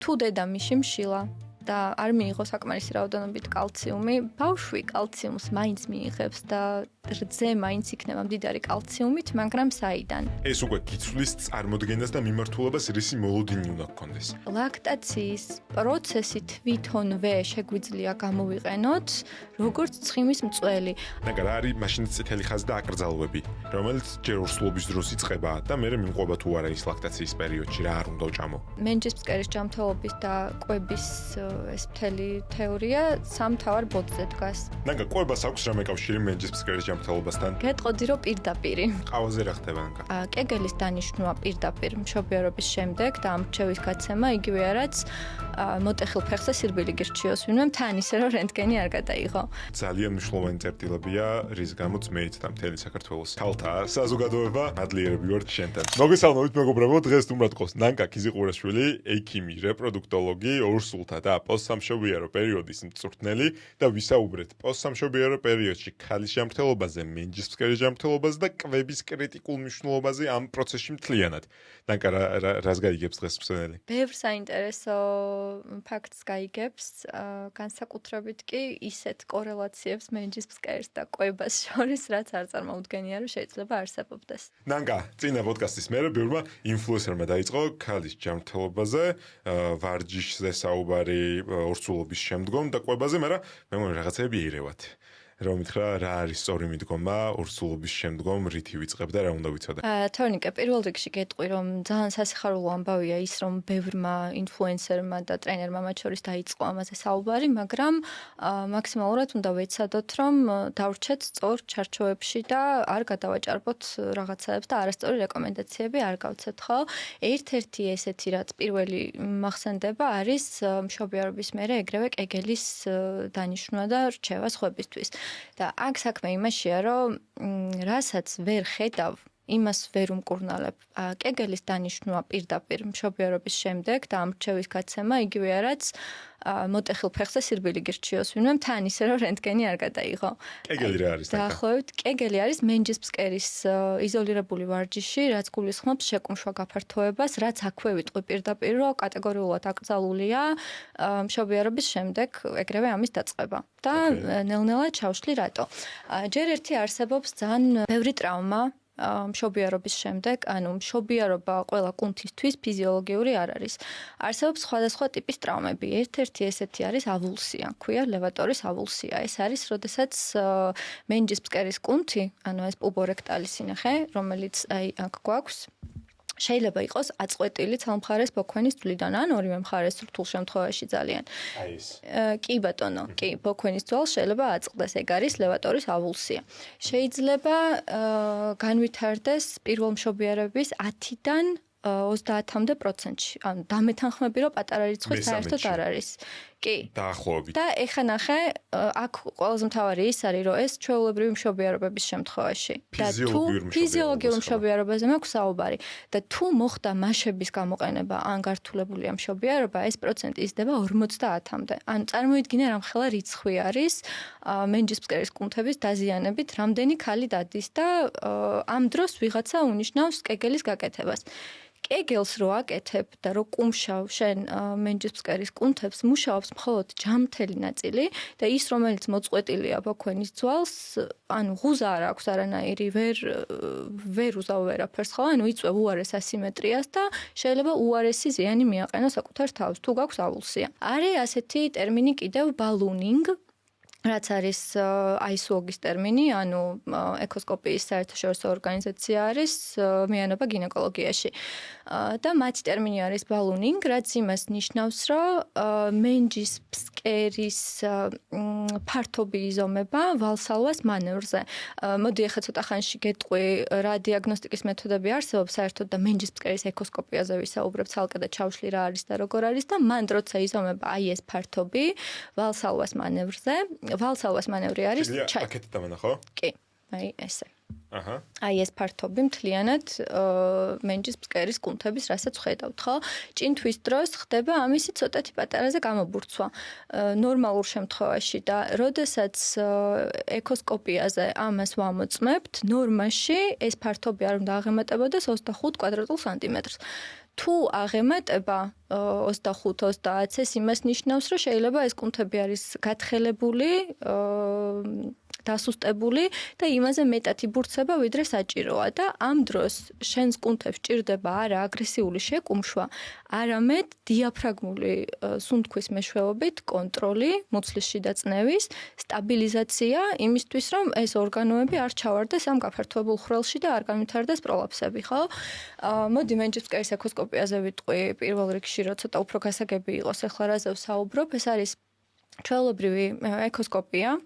თუ დედამიში მშილა და არ მიიღო საკმარისი რაოდენობით კალციუმი, ბავშვი კალციუმს მაინც მიიღებს და რძე მაინც იქნება მდიდარი კალციუმით, მაგრამ საიდან? ეს უკვე გიცვლის წარმოდგენას და მიმართულებას რისი მოლოდინი უნდა გქონდეს. ლაქტაციის პროცესი თვითონვე შეგვიძლია გამოვიყენოთ, როგორც ცხიმის მწველი. მაგრამ რა არის მაშინ წითელი ხაზი და აკრძალვები, რომელიც ჯერ ორსულობის დროს იწყება და მერე მიმყვება თუ არა ის ლაქტაციის პერიოდში რა არ უნდა უჭამო. მენჯისფსკერის ჯანმრთელობის და კვების ეს მთელი თეორია სამ მთავარ ბოძზე დგას. ნანგა კვებას აქვს რამე კავშირი მენჯისფსკერის ჯანმრთელობასთან? გეტყოდი რომ პირდაპირ. ყავაზე რა ხდება ნანგა? კეგელის დანიშვნა პირდაპირ მშობიარობის შემდეგ და ამრჩევის გაცემა იგივე არაც მოტეხილ ფეხზე სირბილი გირჩიოს, ვინმე თან ისე რომ რენტგენი არ გადაიღო. ძალიან მნიშვნელოვანი წერტილებია, რის გამოც მეც და მთელი საქართველოს თალთა საზოგადოება ადლიერები ვართ შენთან. მოგესალმებით მეგობრებო, დღეს თუმრად ყავს ნანკა ქიზიყურაშვილი, ექიმი, რეპროდუქტოლოგი, ორსულთა და პოსტსამშობიარო პერიოდის მწვრთნელი და ვისაუბრეთ პოსტსამშობიარო პერიოდში ქალის ჯანმრთელობაზე, მენჯისფსკერის ჯანმრთელობაზე და კვების კრიტიკულ მნიშვნელობაზე ამ პროცესში მთლიანად. ნანკა რას გაიგებს დღეს მსმენელი? ბევრ საინტერესო ფაქტს გაიგებს, განსაკუთრებით კი ისეთ კორელაციებს მენჯისფსკერის და კვებას შორის, რაც არ წარმოუდგენია, რომ შეიძლება არსებობდეს. ნანკა, წინა პოდკასტის მერე ბევრმა ინფლუენსერმა დაიწყო ქალის ჯანმრთელობაზე, ვარჯიშზე საუბარი ორსულობის შემდგომ და კვებაზე, მაგრამ მე მგონი რაღაცები ერევათ. რომ მითხრა რა არის სწორი მიდგომა ორსულობის შემდგომ რითი ვიწყებ და რა უნდა ვიცოდე? თორნიკე, პირველ რიგში გეტყვი, რომ ძალიან სასიხარულო ამბავია ის, რომ ბევრმა ინფლუენსერმა და ტრენერმა მათ შორის დაიწყო ამაზე საუბარი, მაგრამ მაქსიმალურად უნდა ვეცადოთ, რომ დავრჩეთ სწორ ჩარჩოებში და არ გადავაჭარბოთ რაღაცაებს და არასწორი რეკომენდაციები არ გავცეთ, ხო? ერთ-ერთი ესეთი, რაც პირველი მახსენდება, არის მშობიარობის მერე ეგრევე კეგელის დანიშვნა და რჩევა სხვებისთვის. და აქ საქმე იმაშია, რომ რასაც ვერ ხედავ, იმას ვერ უმკურნალებ. კეგელის დანიშვნა პირდაპირ მშობიარობის შემდეგ და ამრჩევის გაცემა იგივე არაც მოტეხილ ფეხზე სირბილი გირჩიოს, ვინმე თან ისე რომ რენტგენი არ გადაიღო. კეგელი რა არის? დაახლოებით კეგელი არის მენჯისფსკერის იზოლირებული ვარჯიში, რაც გულისხმობს შეკუმშვა გაფართოებას, რაც აქვე ვიტყვი პირდაპირ, რომ კატეგორიულად აკრძალულია მშობიარობის შემდეგ ეგრევე ამის დაწყება. და ნელ-ნელა ჩავშლი რატო? ჯერ ერთი არსებობს ძალიან ბევრი ტრავმა მშობიარობის შემდეგ, ანუ მშობიარობა ყველა კუნთისთვის ფიზიოლოგიური არ არის. არსებობს სხვადასხვა ტიპის ტრავმები. ერთ-ერთი ესეთი არის ავულსია, ქვია ლევატორის ავულსია. ეს არის, როდესაც მენჯისფსკერის კუნთი, ანუ ეს პუბორექტალი სინახე, რომელიც აი აქ გვაქვს, შეიძლება იყოს აწყვეტილი ცალმხარეს ბოქვენის თვლიდან, ან ორივე მხარეს რთულ შემთხვევაში ძალიან. აი ეს. კი ბატონო, კი, ბოქვენის თვალს შეიძლება აწყდეს, ეგ არის ლევატორის ავულსია. შეიძლება განვითარდეს პირველ მშობიარობის 10-დან 30-მდე პროცენტში. ანუ დამეთანხმები, რომ პატარა რიცხვი საერთოდ არ არის. კი. დაახლოებით. და ეხა ნახე, აქ ყველაზე მთავარი ის არის, რომ ეს ჩვეულებრივი მშობიარობების შემთხვევაში და თუ ფიზიოლოგიურ მშობიარობაზე მაქვს საუბარი და თუ მოხდა მაშების გამოყენება ან გართულებულია მშობიარობა, ეს პროცენტი იზრდება 50-მდე. ანუ წარმოიდგინე რამხელა რიცხვი არის მენჯისფსკერის კუნთების დაზიანებით, რამდენი ქალი დადის და ამ დროს ვიღაცა უნიშნავს კეგელის გაკეთებას. კეგელს რო აკეთებ და რო კუმშავ შენ მენჯისფსკერის კუნთებს, მუშაობს მხოლოდ ჯამთელი ნაწილი და ის რომელიც მოწყვეტილია ბოქვენის ძვალს, ანუ ღუზა არ აქვს არანაირი, ვერ უზავ ვერაფერს, ხო? ანუ იწვევ უარეს ასიმეტრიას და შეიძლება უარესი ზიანი მიაყენოს საკუთარ თავს, თუ გაქვს ავულსია. არის ასეთი ტერმინი კიდევ ბალუნინგ, რაც არის ISUOG-ის ტერმინი, ანუ ეკოსკოპიის საერთაშორისო ორგანიზაცია არის მეანობა გინეკოლოგიაში. და მათი ტერმინი არის ბალუნინგ, რაც იმას ნიშნავს, რომ მენჯისფსკერის ფართობი იზომება ვალსალვას მანევრზე. მოდი ახლა ცოტა ხანში გეტყვი რა დიაგნოსტიკის მეთოდები არსებობს საერთოდ და მენჯისფსკერის ეკოსკოპიაზე ვისაუბრებ ცალკე და ჩავშლი რა არის და როგორ არის და მან როცა იზომება აი ეს ფართობი ვალსალვას მანევრზე, ვალსალვას მანევრი არის აკეთ დამანახო? კი, აი ესე. აჰა. აი ეს ფართობი მთლიანად მენჯისფსკერის კუნთების, რასაც ხედავთ, ხო? ჭინთვის დროს ხდება ამისი ცოტათი პატარაზე გამობურცვა ნორმალურ შემთხვევაში და როდესაც ეკოსკოპიაზე ამას ვამოწმებთ, ნორმაში ეს ფართობი არ უნდა აღემატებოდეს 25 კვადრატულ სანტიმეტრს. თუ აღემატება 25-30 ეს იმას ნიშნავს, რომ შეიძლება ეს კუნთები არის გათხელებული, დასუსტებული და იმაზე მეტად იბურცება, ვიდრე საჭიროა და ამ დროს შენს კუნთებს ჭირდება არა აგრესიული შეკუმშვა, არამედ დიაფრაგმული სუნთქვის მეშვეობით კონტროლი, მუცლის შიდა წნევის, სტაბილიზაცია იმისთვის, რომ ეს ორგანოები არ ჩავარდეს ამ გაფართოებულ ხვრელში და არ განვითარდეს პროლაფსები, ხო? მოდი მენჯისკარის ეკოსკოპიაზე ვიტყვი პირველ რიგში, რომ ცოტა უფრო გასაგები იყოს, ახლა რაზე ვსაუბრობ, ეს არის ჩვეულებრივი ეკოსკოპია,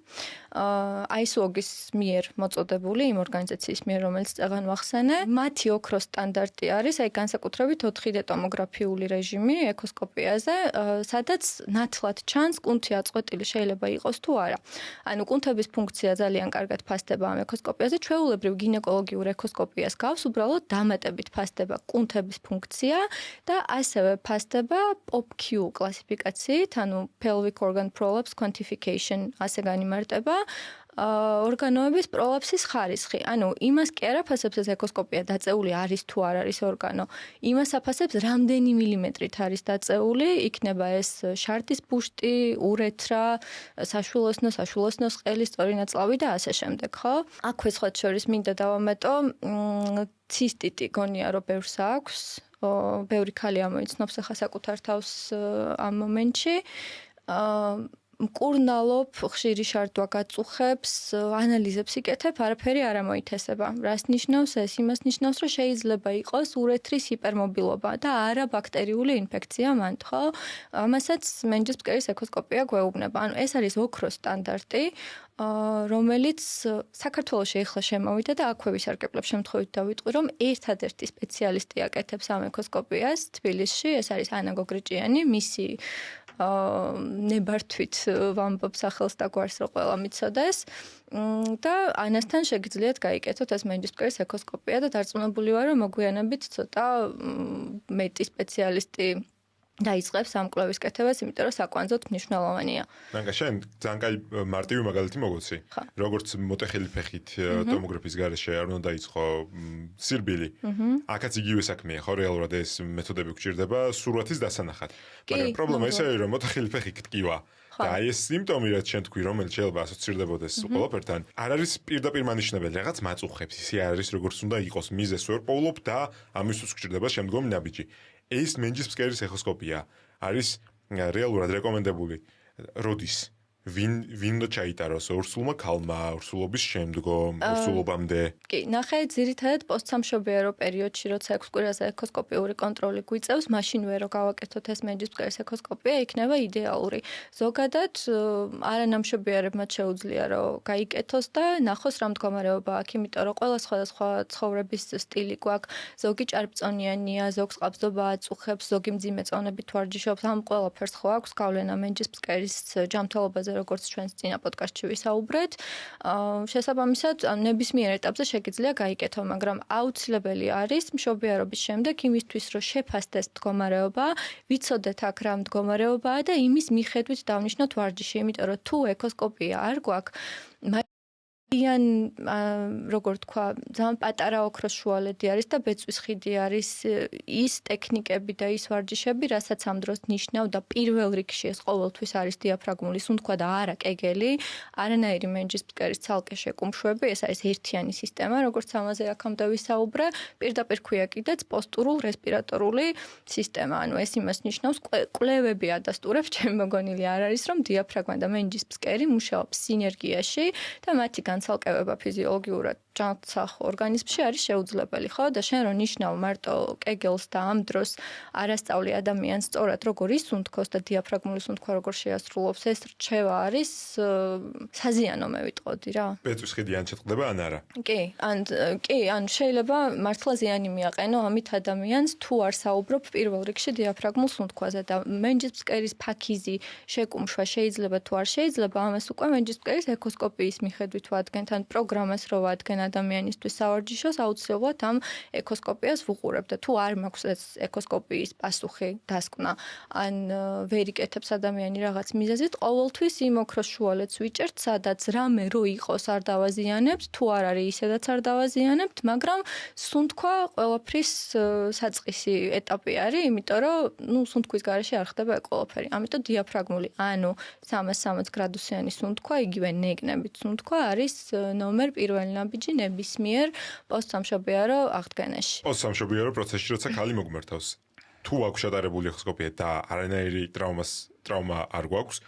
ISO-ის მიერ მოწოდებული იმ ორგანიზაციის მიერ, რომელიც წეგან ვახსენე. მათი ოქროს სტანდარტი არის, აი განსაკუთრებით 4D ტომოგრაფიული რეჟიმი ეკოსკოპიაზე, სადაც ნათლად ჩანს კუნთი აწყვეტილი შეიძლება იყოს თუ არა. ანუ კუნთების ფუნქცია ძალიან კარგად ფასდება ამ ეკოსკოპიაზე. ჩვეულებრივ გინეკოლოგიურ ეკოსკოპიას გავს უბრალოდ დამატებით ფასდება კუნთების ფუნქცია და ასევე ფასდება POPQ კლასიფიკაციით, ანუ pelvic organ prolapse quantification ასე განიმარტება. ორგანოების პროლაფსის ხარისხი. ანუ იმას კი არ აფასებს ეს ეკოსკოპია დაწეული არის თუ არ არის ორგანო. იმას აფასებს რამდენი მილიმეტრით არის დაწეული, იქნება ეს შარდის ბუშტი, ურეთრა, საშვილოსნოს ყელის სწორი ნაწლავი და ასე შემდეგ, ხო? აქვე სხვა შორის მინდა დავამატო, ცისტიტი გონია რომ ბევრს აქვს. ბევრი ქალი ამოიცნობს ახლა საკუთარ თავს ამ მომენტში. მკურნალობ, ხშირი შარდვა გაწუხებს, ანალიზებს იკეთებ, არაფერი არ ამოითესება. რას ნიშნავს ეს? იმას ნიშნავს, რომ შეიძლება იყოს ურეთრის ჰიპერმობილობა და არა ბაქტერიული ინფექცია მანდ, ხო? ამასაც მენჯისკარის ეკოსკოპია გვეუბნება. ანუ ეს არის ოქროს სტანდარტი, რომელიც საქართველოში ახლა შემოვიდა და აქვე ვისარგებლებ შემთხვევით დავიტყვი, რომ ერთადერთი სპეციალისტი აკეთებს ამ ეკოსკოპიას თბილისში, ეს არის ანა გოგრიჭიანი, მისი ნებართვით ვამბობ სახელს და გვარს რო ყველა მიცოდეს და ანასთან შეგიძლიათ გაიკეთოთ ეს მენჯისკარის ეკოსკოპია და დარწმუნებული ვარ რომ მოგვიანებით ცოტა მეტი სპეციალისტი დაიწყებს ამ კვლევის კეთებას, იმიტომ რომ საკვანძოდ მნიშვნელოვანია. ნანკა შენ ძალიან კაი მარტივი მაგალითი მოგოცი. როგორც მოტეხილი ფეხით ტომოგრაფიის გარეშე არ უნდა დაიწყო სირბილი. აქაც იგივე საქმეა, ხო, რეალურად ეს მეთოდები გვჭირდება სურათის დასანახად. მაგრამ პრობლემა ისაა, რომ მოტეხილი ფეხი გტკივა. და აი ეს სიმპტომი რაც შენ თქვი, რომელიც შეიძლება ასოცირდებოდეს ყველაფერთან, არ არის პირდაპირ მანიშნებელი, რაღაც მაწუხებს, ისე არის როგორც უნდა იყოს, მიზეს ვერ პოულობ და ამისთვის გვჭირდება შემდგომი ნაბიჯი. ეს მენჯისკარის ეკოსკოპია არის რეალურად რეკომენდებული როდის ვინ ჩაიტაროს ორსულმა ქალმა ორსულობის შემდგომ ორსულობამდე კი ნახე ძირითადად პოსტსამშობიარო პერიოდში როცა 6 კვირაზე ეკოსკოპიური კონტროლი გვიწევს მაშინ ვერ გავაკეთოთ ეს მენჯისკარის ეკოსკოპია იქნება იდეალური ზოგადად არანამშობიარებმა შეუძლია რომ გაიკეთოს და ნახოს რა მდგომარეობა აქვს იმიტომ რომ ყველა სხვადასხვა ცხოვრების სტილი გვაქვს ზოგი ჭარბწონიანია ზოგს ყაბზობა აწუხებს ზოგი მძიმე წონებით ვარჯიშობს ამ ყველაფერს ხო აქვს გავლენა მენჯისკარის ჯანმრთელობაზე როგორც ჩვენს წინა პოდკასტში ვისაუბრეთ, შესაბამისად, ნებისმიერ ეტაპზე შეგიძლია გაიკეთო, მაგრამ აუცილებელი არის მშობიარობის შემდეგ იმისთვის, რომ შეფასდეს მდგომარეობა, ვიცოდეთ აქ რა მდგომარეობაა და იმის მიხედვით დავნიშნოთ ვარჯიში, იმიტომ რომ თუ ეკოსკოპია არ გვაქვს, როგორ თქვა, ძალიან პატარა ოქროს შუალედი არის და ბეწვის ხიდი არის ის ტექნიკები და ის ვარჯიშები, რასაც ამ დროს ნიშნავ და პირველ რიგში ეს ყოველთვის არის დიაფრაგმული სუნთქვა და არა კეგელი, არანაირი მენჯისკარის ცალკე შეკუმშვები, ეს არის ერთიანი სისტემა, როგორც ამაზე აქამდე ვისაუბრე, პირდაპირ ქვია კიდეც პოსტურულ რესპირატორული სისტემა, ანუ ეს იმას ნიშნავს, კვლევები ადასტურებს, ჩემი მოგონილი არ არის, რომ დიაფრაგმა და მენჯისკარი მუშაობს სინერგიაში და მათი განცალკევება ფიზიოლოგიურად ჯანმრთელ ორგანიზმში არის შეუძლებელი, ხო? და შენ რო ნიშნავ მარტო კეგელს და ამ დროს არასწავლი ადამიანს სწორად როგორ ისუნთქოს და დიაფრაგმული სუნთქვა როგორ შეასრულოს, ეს რჩევა არის საზიანო მე ვიტყოდი რა. ბეწვის ხიდი ან შეწყდება ან არა? კი, ან შეიძლება მართლა ზიანი მიაყენო ამით ადამიანს თუ არ საუბრობ პირველ რიგში დიაფრაგმულ სუნთქვაზე და მენჯისკარის ფაქიზი შეკუმშვა შეიძლება თუ არ შეიძლება, ამას უკვე მენჯისკარის ეკოსკოპიის მიხედვით ვადგენთ ან პროგრამას რო ვადგენ ადამიანისთვის სავარჯიშოს აუცილებლად ამ ეკოსკოპიას ვუყურებ და თუ არ მაქვს ეს ეკოსკოპიის პასუხი დასკვნა ან ვერ იკეთებს ადამიანი რაღაც მიზეზით ყოველთვის იმ ოქროს შუალედს ვიჭერთ სადაც რამე რო იყოს არ დავაზიანებთ თუ არ არის ისედაც არ დავაზიანებთ მაგრამ სუნთქვა ყველაფრის საწყისი ეტაპი არის იმიტომ რომ სუნთქვის გარეშე არ ხდება ყველაფერი ამიტომ დიაფრაგმული ანუ 360 გრადუსიანი სუნთქვა იგივე ნეგნებით სუნთქვა არის ნომერ პირველი ნაბიჯი ნებისმიერ პოსტსამშობიარო აღდგენაში პოსტსამშობიარო პროცესში როცა ქალი მოგმართავს თუ აქვს შედარებული ეხოსკოპია და არანაირი ტრავმა არ გვაქვს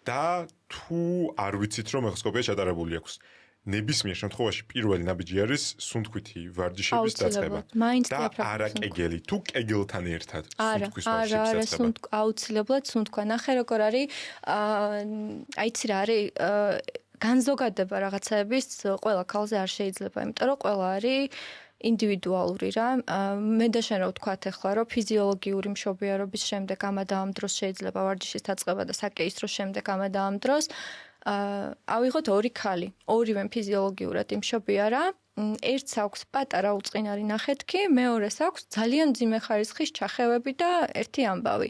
და თუ არ ვიცით რომ ეხოსკოპია შედარებული აქვს ნებისმიერ შემთხვევაში პირველი ნაბიჯი არის სუნთქვითი ვარჯიშების დაწყება და არა კეგელი თუ კეგელთან ერთად სუნთქვის ვარჯიშების დაწყება აუცილებლად სუნთქვა ნახე როგორ არის აიცი რა არის განზოგადება რაღაცების ყველა ქალზე არ შეიძლება იმიტომ რომ ყველა არის ინდივიდუალური რა მე და შენ რა ვთქვათ ახლა რომ ფიზიოლოგიური მშობიარობის შემდეგ ამადა ამ დროს შეიძლება ვარჯიშის დაწყება და საკეისრო შემდეგ ამადა ამ დროს ავიღოთ ორი ქალი ორივე ფიზიოლოგიურად იმშობიარა ერთს აქვს პატარა უწყინარი ნახეთქი მეორეს აქვს ძალიან მძიმე ხარისხის ჩახევები და ერთი ამბავი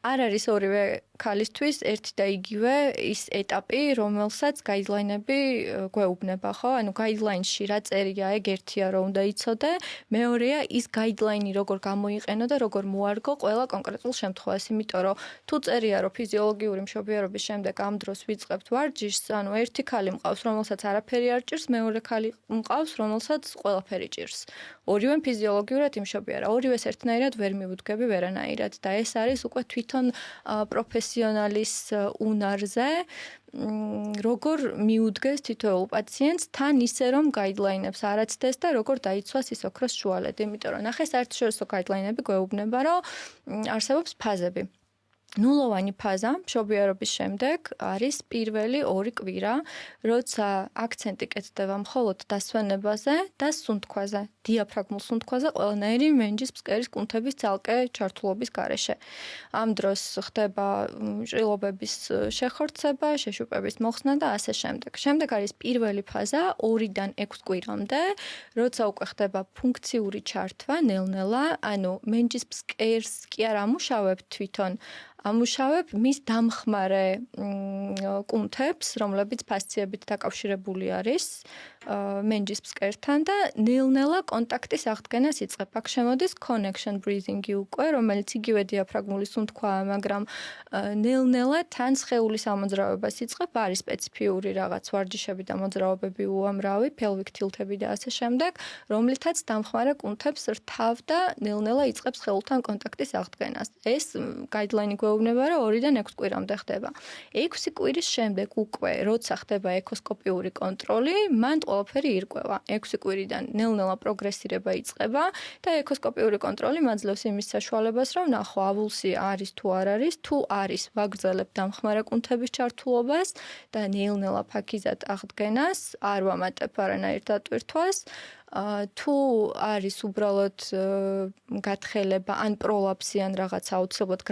არ არის ორივე ქალისთვის ერთი და იგივე ის ეტაპი, რომელსაც გაიდლაინები გვეუბნება, ხო? ანუ გაიდლაინში რა წერია, ეგ ერთია რომ უნდა იცოდე, მეორეა ის გაიდლაინი როგორ გამოიყენო და როგორ მოარგო ყველა კონკრეტულ შემთხვევას, იმიტომ რომ თუ წერია რომ ფიზიოლოგიური მშობიარობის შემდეგ ამ დროს ვიწყებთ ვარჯიშს, ანუ ერთი ქალი მყავს, რომელსაც არაფერი არ ჭირს, მეორე ქალი მყავს, რომელსაც ყველაფერი ჭირს. ორივე ფიზიოლოგიურად იმშობიარა, ორივეს ერთნაირად ვერ მივუდგები ვერანაირად და ეს არის უკვე თვითონ პროფესიონალის უნარზე როგორ მიუდგეს თითოეულ პაციენტს თან ისე რომ გაიდლაინებს არ აცდეს და როგორ დაიცვას ის ოქროს შუალედი, იმიტომ რომ ნახე საერთაშორისო გაიდლაინები გვეუბნება რომ არსებობს ფაზები. ნულოვანი ფაზა მშობიარობის შემდეგ არის პირველი 2 კვირა, როცა აქცენტი კეთდება მხოლოდ დასვენებაზე და სუნთქვაზე, დიაფრაგმულ სუნთქვაზე, ყველანაირი მენჯის ფსკერის კუნთების ცალკე ჩართულობის გარეშე. ამ დროს ხდება ჭრილობების შეხორცება, შეშუპების მოხსნა და ასე შემდეგ. შემდეგ არის პირველი ფაზა 2-დან 6 კვირამდე, როცა უკვე ხდება ფუნქციური ჩართვა ნელ-ნელა, ანუ მენჯის ფსკერს კი არ ამუშავებთ თვითონ ამუშავებ მის დამხმარე კუნთებს, რომლებიც ფასციებით დაკავშირებული არის მენჯის ფსკერთან და ნელ-ნელა კონტაქტის აღდგენას იწყებ. აქ შემოდის connection breathing-ი უკვე, რომელიც იგივე დიაფრაგმული სუნთქვაა, მაგრამ ნელ-ნელა თან სხეულის ამოძრავებას იწყებ, არის სპეციფიური რაღაც ვარჯიშები და მოძრაობები უამრავი, pelvic tilt-ები და ასე შემდეგ, რომლითაც დამხმარე კუნთებს რთავ და ნელ-ნელა იწყებს სხეულთან კონტაქტის აღდგენას. ეს guideline გვეუბნება, რომ 2-დან 6 კვირამდე ხდება. 6 კვირის შემდეგ უკვე, როცა ხდება ეკოსკოპიური კონტროლი, მან ყველაფერი ირკვევა. 6 კვირიდან ნელ-ნელა პროგრესირება იწყება და ეკოსკოპიური კონტროლი მაძლევს იმის საშუალებას, რომ ნახო ავულსი არის თუ არ არის, თუ არის, ვაგრძელებ დამხმარე კუნთების ჩართულობას და ნელ-ნელა ფაქიზად აღდგენას, არ ვამატებ არანაირ დატვირთვას. თუ არის უბრალოდ გათხელება ან პროლაფსი ან რაღაც აუცილებლად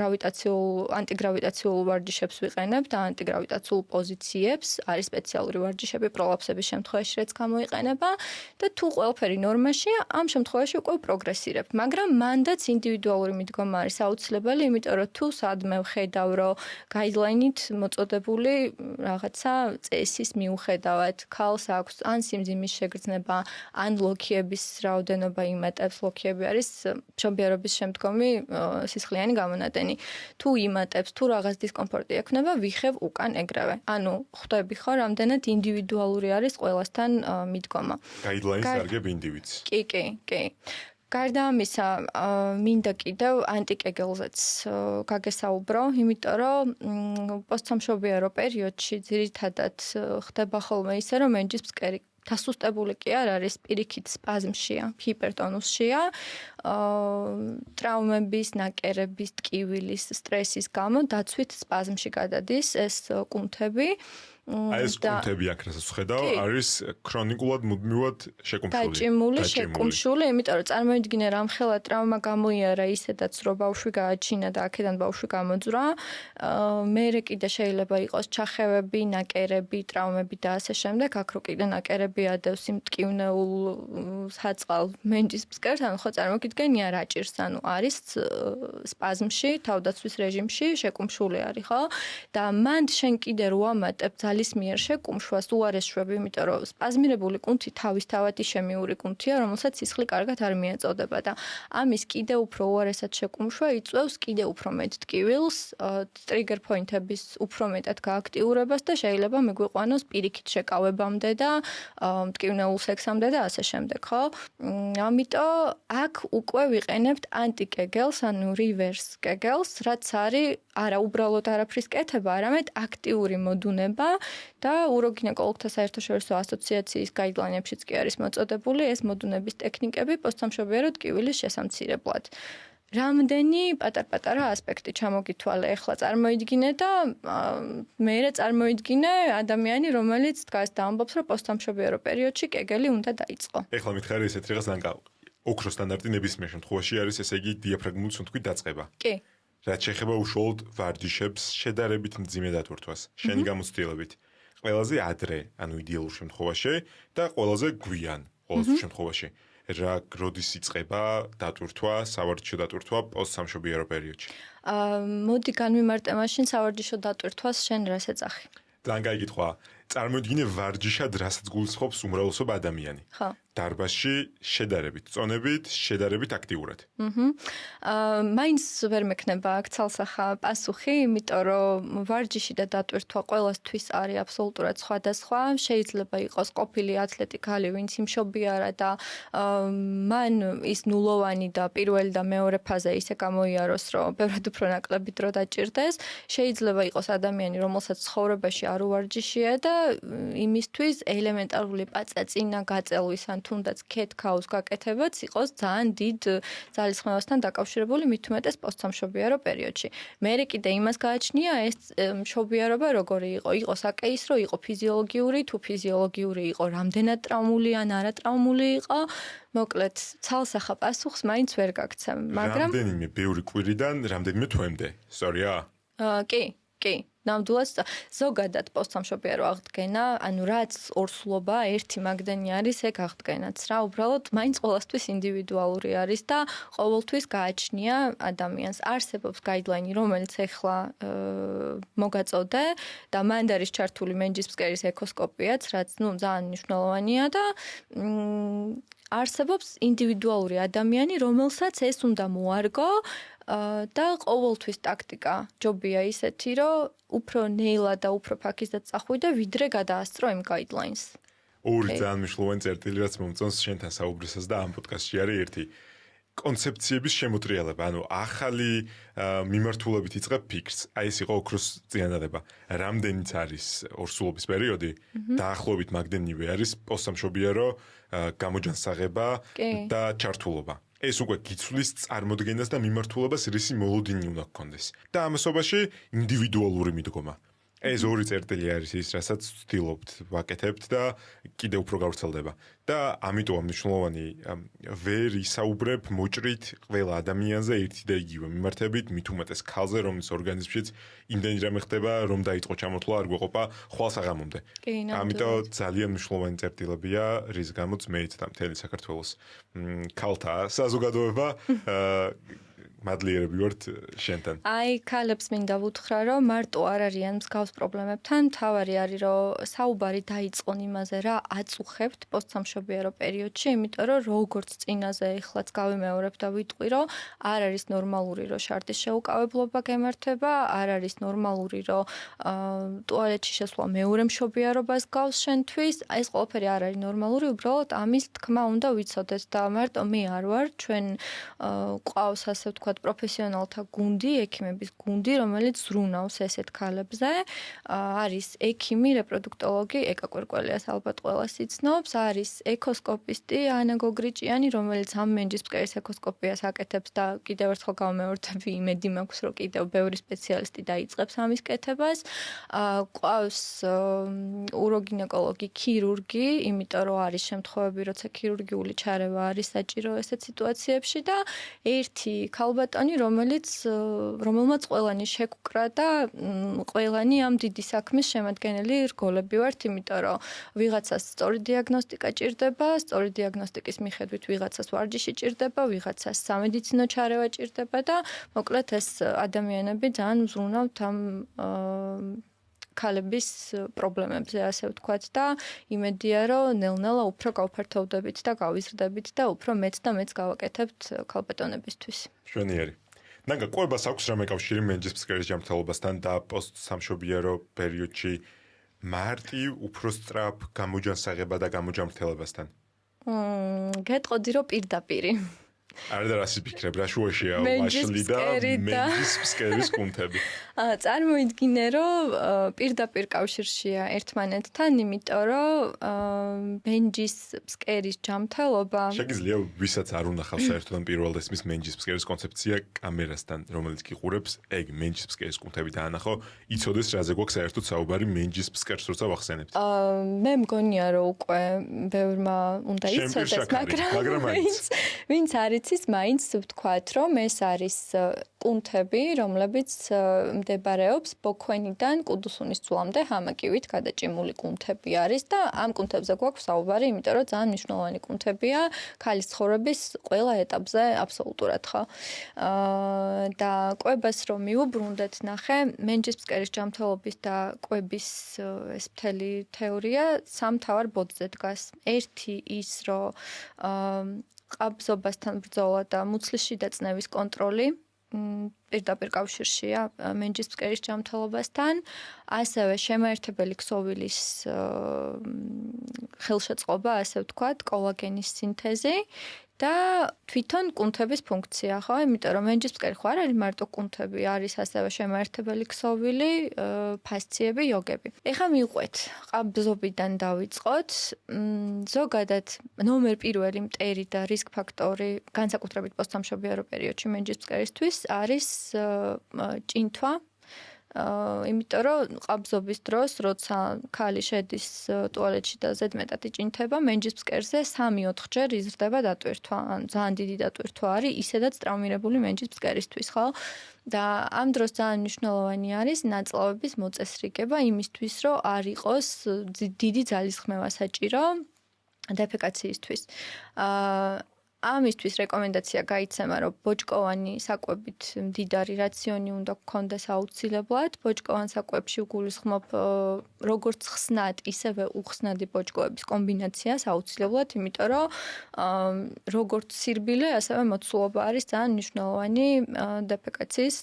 ანტიგრავიტაციულ ვარჯიშებს ვიყენებ და ანტიგრავიტაციულ პოზიციებს, არის სპეციალური ვარჯიშები პროლაფსების შემთხვევაში, რაც გამოიყენება და თუ ყველაფერი ნორმაშია, ამ შემთხვევაში უკვე პროგრესირებ. მაგრამ მანდაც ინდივიდუალური მიდგომა არის აუცილებელი, იმიტომ რომ თუ სადმე ვხედავ, რომ გაიდლაინით მოწოდებული რაღაცა წესის მიუხედავად, ქალს აქვს ან სიმძიმის შეგრძნება, ან ლოქიების რაოდენობა იმატებს, ლოქიები არის მშობიარობის შემდგომი სისხლიანი გამონადენი. თუ იმატებს, თუ რაღაც დისკომფორტი ექნება, ვიხევ უკან ეგრევე. ანუ ხვდები ხო, რამდენად ინდივიდუალური არის ყველასთან მიდგომა. გაიდლაინს დარგებ ინდივიდს. კი. გარდა ამისა, მინდა კიდევ ანტიკეგელზეც გაგესაუბრო, იმიტომ რომ პოსტსამშობიარო პერიოდში ძირითადად ხდება ხოლმე ისე, რომ მენჯის ფსკერი დასუსტებული კი არ არის, პირიქით სპაზმშია, ჰიპერტონუსშია. ტრავმების, ნაკერების, ტკივილის, სტრესის გამო დაცვით სპაზმში გადადის ეს კუნთები. აი ეს კუნთები აქ რასაც ვხედავ, არის ქრონიკულად მუდმივად შეკუმშული. დაჭიმული, შეკუმშული, იმიტომ რომ წარმოიდგინე რამხელა ტრავმა გამოიარა ისედაც რომ ბავშვი გააჩინა და აქედან ბავშვი გამოძვრა. მერე კიდე შეიძლება იყოს ჩახევები, ნაკერები, ტრავმები და ასე შემდეგ. აქ რო კიდე ნაკერები ადევს იმ ტკივნეულ საწყალ მენჯისკერს, ანუ ხო წარმოგიდგენია რა ჭირს, ანუ არის სპაზმში, თავდაცვის რეჟიმში შეკუმშული არის, ხო? და მანდ შენ კიდე რო ამატებ ძალის მიერ შეკუმშვას უარესშვები, იმიტომ რომ სპაზმირებული კუნთი თავისთავად ისემიური კუნთია, რომელსაც სისხლი კარგად არ მიეწოდება და ამის კიდე უფრო უარესად შეკუმშვა იწვევს კიდე უფრო მეტ ტკივილს, ტრიგერ პოინტების უფრო მეტად გააქტიურებას და შეიძლება მიგვიყვანოს პირიქით შეკავებამდე და მტკივნეულ სექსამდე და ასე შემდეგ, ხო? ამიტომ აქ უკვე ვიყენებთ ანტიკეგელს, ანუ რივერს კეგელს, რაც არის არა უბრალოდ არაფრის კეთება, არამედ აქტიური მოდუნება და უროგინეკოლოგთა საერთაშორისო ასოციაციის გაიდლაინებშიც კი არის მოწოდებული ეს მოდუნების ტექნიკები პოსტსამშობიარო ტკივილის შესამცირებლად. რამდენი პატარ-პატარა ასპექტი ჩამოგითვალე ახლა წარმოიდგინე და მერე წარმოიდგინე ადამიანი, რომელიც დგას და ამბობს, რომ პოსტსამშობიარო პერიოდში კეგელი უნდა დაიწყო. ახლა მითხარი ესეთ რაღაც ნანკა ოქროს სტანდარტი ნებისმიერ შემთხვევაში არის ესე იგი დიაფრაგმული სუნთქვით დაწყება. კი. რაც შეეხება უშუალოდ ვარჯიშებს შედარებით მძიმე დატვირთვას, შენი გამოცდილებით. ყველაზე ადრე, ანუ იდეალურ შემთხვევაში და ყველაზე გვიან ყოველ შემთხვევაში. რა როდის იწყება დატვირთვა, სავარჯიშო დატვირთვა პოსტსამშობიარო პერიოდში? მოდი განვიმარტე მაშინ სავარჯიშო დატვირთვას შენ რას ეძახი? ძალიან კაი კითხვა. წარმოიდგინე ვარჯიშად რასაც გულისხმობს უმრავლესობა ადამიანი. ხო. დარბაზში შედარებით, წონებით, შედარებით აქტიურად. მაინც ვერ მექნება აქ ცალსახა პასუხი, იმიტომ რომ ვარჯიში და დატვირთვა ყველასთვის არის აბსოლუტურად სხვადასხვა. შეიძლება იყოს ყოფილი ათლეტი ქალი, ვინც იმშობიარა და მან ის ნულოვანი და პირველი და მეორე ფაზა ისე გამოიაროს, რომ ბევრად უფრო ნაკლები დრო დაჭირდეს. შეიძლება იყოს ადამიანი, რომელსაც ცხოვრებაში არ უვარჯიშია და იმისთვის ელემენტარული პაწაწინა გაწელვის ან თუნდაც ქეთქაუს გაკეთებაც იყოს ძალიან დიდ ძალისხმევასთან დაკავშირებული მით უმეტეს პოსტსამშობიარო პერიოდში. მერე კიდე იმას გააჩნია ეს მშობიარობა როგორი იყო. იყო საკეისრო, იყო ფიზიოლოგიური, თუ ფიზიოლოგიური იყო, რამდენად ტრავმული ან არატრაუმული იყო. მოკლედ, ცალსახა პასუხს მაინც ვერ გაგცემ, მაგრამ რამდენიმე ბევრი კვირიდან რამდენიმე თვემდე, სწორია? კი. ნამდვილად ზოგადად პოსტსამშობიარო აღდგენა, ანუ რაც ორსულობა ერთი მაგდენი არის, ეგ აღდგენაც რა, უბრალოდ მაინც ყოველთვის ინდივიდუალური არის და ყოველთვის გააჩნია ადამიანს. არსებობს გაიდლაინი, რომელიც ახლა მოგაწოდე და მანდ არის ჩართული მენჯისკერის ეკოსკოპიაც, რაც ძალიან მნიშვნელოვანია და არსებობს ინდივიდუალური ადამიანი, რომელსაც ეს უნდა მოარგო და ყოველთვის ტაქტიკა ჯობია ისეთი, რომ უფრო ნეილა და უფრო ფაქიზად წახვიდე, ვიდრე გადაასწრო იმ გაიდლაინს. ორი ძალიან მნიშვნელოვანი წერტილი, რაც მომწონს შენთან საუბრისას და ამ პოდკასტში არის ერთი. კონცეფციების შემოტრიალება, ანუ ახალი მიმართულებით იწყებ ფიქრს. აი ეს იყო ოქროს წინადადება. რამდენიც არის ორსულობის პერიოდი, დაახლოებით მაგდენივე არის პოსტსამშობიარო გამოჯანსაღება და ჩართულობა. ეს უკვე გიცვლის წარმოდგენას და მიმართულებას რისი მოლოდინი უნდა გქონდეს. და ამასობაში ინდივიდუალური მიდგომა. ეს ორი წერტილი არის ის, რასაც ვცდილობთ ვაკეთებთ და კიდევ უფრო გავრცელდება. და ამიტომ მნიშვნელოვანი ვერ ისაუბრებ მოჭრით ყველა ადამიანზე ერთი და იგივე მიმართებით, მით უმეტეს ქალზე, რომლის ორგანიზმშიც იმდენი რამე ხდება, რომ დაიწყო ჩამოთვლა არ გვეყოფა ხვალ საღამომდე. ამიტომ ძალიან მნიშვნელოვანი წერტილებია, რის გამოც მეც და მთელი საქართველოს ქალთა საზოგადოება მადლიერები ვართ შენთან. აი, ქალებს მინდა ვუთხრა, რომ მარტო არ არიან მსგავს პრობლემებთან, თავარი არის, რომ საუბარი დაიწყონ იმაზე, რა აწუხებთ პოსტსამშობიარო პერიოდში, იმიტომ რომ როგორც წინაზე ეხლაც გავიმეორებ და ვიტყვი, რომ არ არის ნორმალური, რომ შარდის შეუკავებლობა გემართება, არ არის ნორმალური, რომ ტუალეტში შესვლა მეორე მშობიარობას გავს შენთვის, ეს ყველაფერი არ არის ნორმალური, უბრალოდ ამის თქმა უნდა ვიცოდეთ და მარტო მე არ ვარ, ჩვენ ყავს ასე ვთქვათ ვიყავთ პროფესიონალთა გუნდი, ექიმების გუნდი, რომელიც ზრუნავს ესეთ ქალებზე. არის ექიმი, რეპროდუქტოლოგი, ეკა კვერკველიას ალბათ ყველას იცნობს, არის ეკოსკოპისტი ანა გოგრიჭიანი, რომელიც ამ მენჯისფსკერის ეკოსკოპიას აკეთებს და კიდევ ერთხელ გავმეორდები, იმედი მაქვს, რომ კიდევ ბევრი სპეციალისტი დაიწყებს ამის კეთებას. ყავს უროგინეკოლოგი, ქირურგი, იმიტომ რომ არის შემთხვევები, როცა ქირურგიული ჩარევა არის საჭირო ესეთ სიტუაციებში და ერთი ქალბატონი, რომელმაც ყველანი შეგკრა და ყველანი ამ დიდი საქმის შემადგენელი რგოლები ვართ, იმიტომ რომ ვიღაცას სწორი დიაგნოსტიკა ჭირდება, სწორი დიაგნოსტიკის მიხედვით ვიღაცას ვარჯიში ჭირდება, ვიღაცას სამედიცინო ჩარევა ჭირდება და მოკლედ ეს ადამიანები ძალიან მზრუნავთ ამ ქალების პრობლემებზე, ასე ვთქვათ და იმედია, რომ ნელ-ნელა უფრო გავფართოვდებით და გავიზრდებით და უფრო მეც და მეც გავაკეთებთ ქალბატონებისთვის. შვენიერი. ნანგა, ყვებას აქვს რამე კავშირი მენჯისფსკერის ჯანმრთელობასთან და პოსტსამშობიარო პერიოდში მარტივ, უფრო სწრაფ გამოჯანსაღება და გამოჯანმრთელებასთან? გეტყოდი, რომ პირდაპირი. არ და რასი ფიქრებ, რა შუაშია ვაშლი და მენჯისფსკერის კუნთები? წარმოიდგინე, რომ პირდაპირ კავშირშია ერთმანეთთან, იმიტომ რომ მენჯისფსკერის ჯანმრთელობა შეგიძლია ვისაც არ უნახავს საერთოდ პირველად ესმის მენჯისფსკერის კონცეფცია კამერასთან, რომელიც გიყურებს, ეგ მენჯისფსკერის კუნთები დაანახო, იცოდეს რაზე გვაქვს საერთოდ საუბარი მენჯისფსკერს როცა ვახსენებთ. მე მგონია, რომ უკვე ბევრმა უნდა იცოდეს, მაგრამ ვინც არ იცის, მაინც ვთქვათ, რომ ეს არის კუნთები, რომლებიც მდებარეობს ბოქვენიდან კუდუსუნის ძვლამდე ჰამაკივით გადაჭიმული კუნთები არის და ამ კუნთებზე გვაქვს საუბარი, იმიტომ რომ ძალიან მნიშვნელოვანი კუნთებია ქალის ცხოვრების ყველა ეტაპზე აბსოლუტურად ხო. და კვებას რომ მივუბრუნდეთ, ნახე, მენჯისფსკერის ჯანმრთელობის და კვების ეს მთელი თეორია სამ მთავარ ბოდზე დგას. ერთი ის, რომ ყაბზობასთან ბრძოლა და მუცლის შიდა წნევის კონტროლი პირდაპირ კავშირშია მენჯისფსკერის ჯანმრთელობასთან, ასევე შემაერთებელი ქსოვილის ხელშეწყობა, ასე ვთქვათ, კოლაგენის სინთეზი და თვითონ კუნთების ფუნქცია, ხო? იმიტომ რომ მენჯისფსკერი ხო არ არის მარტო კუნთები, არის ასევე შემაერთებელი ქსოვილი, ფასციები, იოგები. ეხლა მივყვეთ, ყაბზობიდან დავიწყოთ. ზოგადად ნომერ პირველი მტერი და რისკ ფაქტორი, განსაკუთრებით პოსტსამშობიარო პერიოდში მენჯისფსკერისთვის არის ჭინთვა. იმიტომ რომ ყაბზობის დროს, როცა ქალი შედის ტუალეტში და ზედმეტად იჭინთება, მენჯისფსკერზე 3-4ჯერ იზრდება დატვირთვა. ან ძალიან დიდი დატვირთვა არის ისედაც ტრავმირებული მენჯისფსკერისთვის, ხო? და ამ დროს ძალიან მნიშვნელოვანი არის ნაწლავების მოწესრიგება იმისთვის, რომ არ იყოს დიდი ძალისხმევა საჭირო დეფეკაციისთვის. ამისთვის რეკომენდაცია გაიცემა, რომ ბოჭკოვანი საკვებით მდიდარი რაციონი უნდა გქონდეს აუცილებლად. ბოჭკოვან საკვებში ვგულისხმობ როგორც ხსნად, ისევე უხსნადი ბოჭკოების კომბინაციას აუცილებლად, იმიტომ რომ როგორც სირბილე, ასევე მოცულობა არის ძალიან მნიშვნელოვანი დეფეკაციის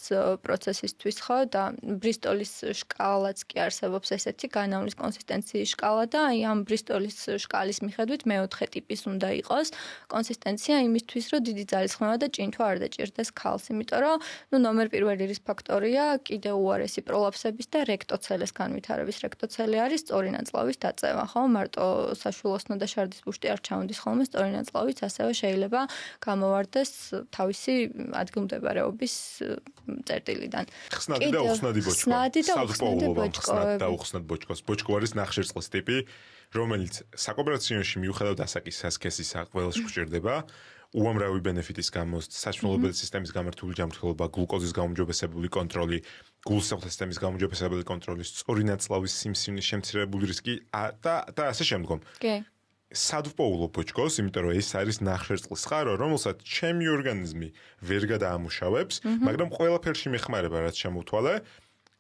პროცესისთვის, ხო? და ბრისტოლის შკალაც კი არსებობს ესეთი განავლის კონსისტენციის შკალა და აი ამ ბრისტოლის შკალის მიხედვით მეოთხე ტიპის უნდა იყოს კონსისტენცია იმისთვის, რომ დიდი ძალისხმევა და ჭინთვა არ დაჭირდეს ქალს, იმიტომ რომ ნომერ პირველი რისკ ფაქტორია კიდევ უარესი პროლაფსების და რექტოცელეს განვითარების. რექტოცელი არის სწორი ნაწლავის დაწევა, ხო? მარტო საშვილოსნო და შარდის ბუშტი არ ჩამოდის ხოლმე, სწორი ნაწლავიც ასევე შეიძლება გამოვარდეს თავისი ადგილმდებარეობის წერტილიდან. ხსნადი და უხსნადი ბოჭკო. ხსნადი და უხსნადი ხსნად და უხსნად ბოჭკოს. ბოჭკო არის ნახშირწყლის ტიპი, რომელიც საკოოპერაციაში მიუხედავად ასაკის სასქესისა ყველას გვჭირდება. უამრავი ბენეფიტის გამო საშუალებრივი სისტემის გამართული ჯანმრთელობა, გლუკოზის გაუმჯობესებული კონტროლი, გულსაყრელ სისტემის გაუმჯობესებული კონტროლი, სწორი ნაწლავის სიმსივნის შემცირებული რისკი და ასე შემდგომ. კი. სად ვპოულობ ბოჭკოს, იმიტომ რომ ეს არის ნახშირწყლის წყარო, რომელსაც ჩემი ორგანიზმი ვერ გადაამუშავებს, მაგრამ ყველაფერში მეხმარება, რაც შემოვთვალე.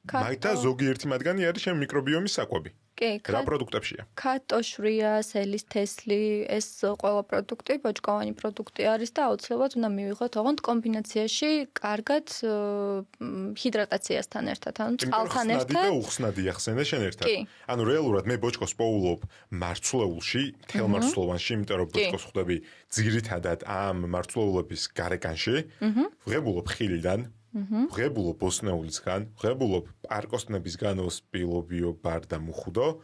მაგდა ზოგიერთი მათგანი არის ჩემი მიკრობიომის საკვები. კი, რა პროდუქტებშია? კატო, შვრია, სელის თესლი, ეს ყველა პროდუქტი, ბოჭკოვანი პროდუქტი არის და აუცილებლად უნდა მივიღოთ ოღონდ კომბინაციაში კარგად ჰიდრატაციასთან ერთად, ანუ წყალთან ერთად. და უხსნადი ახსენე შენ ერთად. ანუ რეალურად მე ბოჭკოს პოულობ მარცვლეულში, თელ მარცვლოვანში, იმიტომ რომ ბოჭკოს ხვდები ძირითადად ამ მარცვლეულების გარეკანში, ვღებულობ ხილიდან ვღებულობ ბოსნეულისგან, ვღებულობ პარკოსნებისგან, ოსპილობიო, ბარ და მუხუდო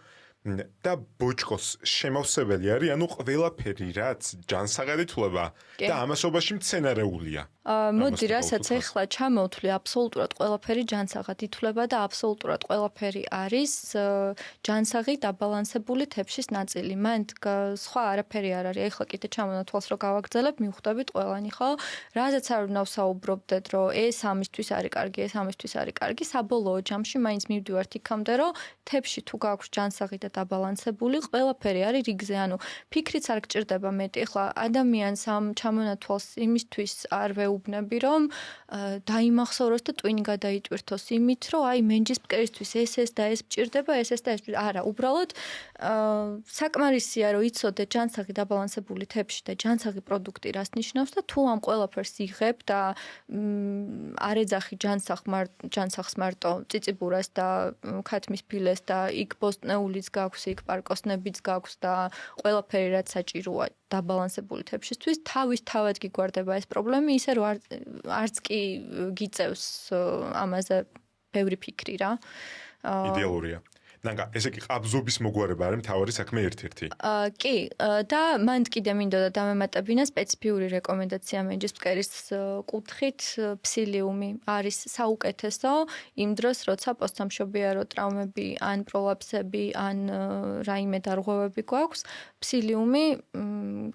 და ბოჭკოს შემავსებელი არის, ანუ ყველაფერი რაც ჯანსაღად ითვლება და ამასობაში მცენარეულია. მოდი, რასაც ახლა ჩამოვთვლი, აბსოლუტურად ყველაფერი ჯანსაღად ითვლება და აბსოლუტურად ყველაფერი არის ჯანსაღი დაბალანსებული თეფშის ნაწილი. მან სხვა არაფერი არ არის. ახლა კიდე ჩამონათვალს რო გავაგრძელებ, მივხვდებით ყველანი, ხო? რაზეც არ უნდა ვსაუბრობდეთ, რომ ეს ამისთვის არის კარგი, ეს ამისთვის არის კარგი, საბოლოო ჯამში მაინც მივდივართ იქამდე, რომ თეფში თუ გაქვს ჯანსაღი და დაბალანსებული, ყველაფერი არის რიგზე, ანუ ფიქრიც არ გჭირდება მეტი. ახლა ადამიანს ამ ჩამონათვალს იმისთვის არ ვეუბნები, რომ დაიმახსოვროს და ტვინი გადაიტვირთოს იმით, რომ აი მენჯის მკერისთვის ეს და ეს მჭირდება, ეს და ეს. არა, უბრალოდ საკმარისია, რომ იცოდე ჯანსაღი დაბალანსებული თეფში და ჯანსაღი პროდუქტი რას ნიშნავს და თუ ამ ყველაფერს იღებ და არ ეძახი ჯანსაღს მარტო წიწიბურას და ქათმის ფილეს და იქ ბოსტნეულიც გაქვს, იქ პარკოსნებიც გაქვს და ყველაფერი რაც საჭიროა დაბალანსებული თეფშისთვის, თავისთავად გიგვარდება ეს პრობლემა, ისე რომ არც კი გიწევს ამაზე ბევრი ფიქრი რა. იდეალურია. ნანკა, ესე კი ყაბზობის მოგვარება არის მთავარი საქმე ერთ-ერთი. კი, და მანდ კიდე მინდოდა დამემატებინა სპეციფიური რეკომენდაცია მენჯის მკერის კუთხით, ფსილიუმი არის საუკეთესო იმ დროს, როცა პოსტსამშობიარო ტრაუმები, ან პროლაფსები, ან რაიმე დარღვევები გვაქვს, ფსილიუმი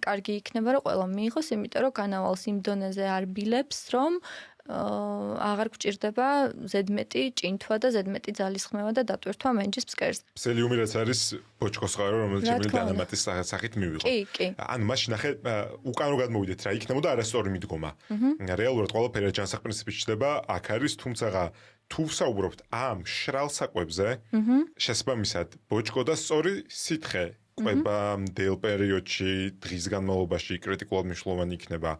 კარგი იქნება, რომ ყველა მიიღოს, იმიტომ რომ განავალს იმ დონეზე არ ბილებს, რომ აღარ გჭირდება ზედმეტი ჭინთვა და ზედმეტი ძალისხმევა და დატვირთვა მენჯის მკერს. ფსილიუმი რაც არის ბოჭკოს წყარო, რომელიც შემიძლია დანამატის სახით მივიღო. კი. ანუ მაშინ ნახე უკანო გადმოვიდეთ რა იქნებოდა არასწორი მიდგომა. რეალურად ყველაფერი ჯანსაღ პრინციპით ჩდება, აქ არის, თუმცა თუ ვსაუბრობთ ამ შრალ საკვებზე, შესაბამისად ბოჭკო და სწორი სითხე ყვება მდელ პერიოდში, დღის განმავლობაში კრიტიკულად მნიშვნელოვანი იქნება.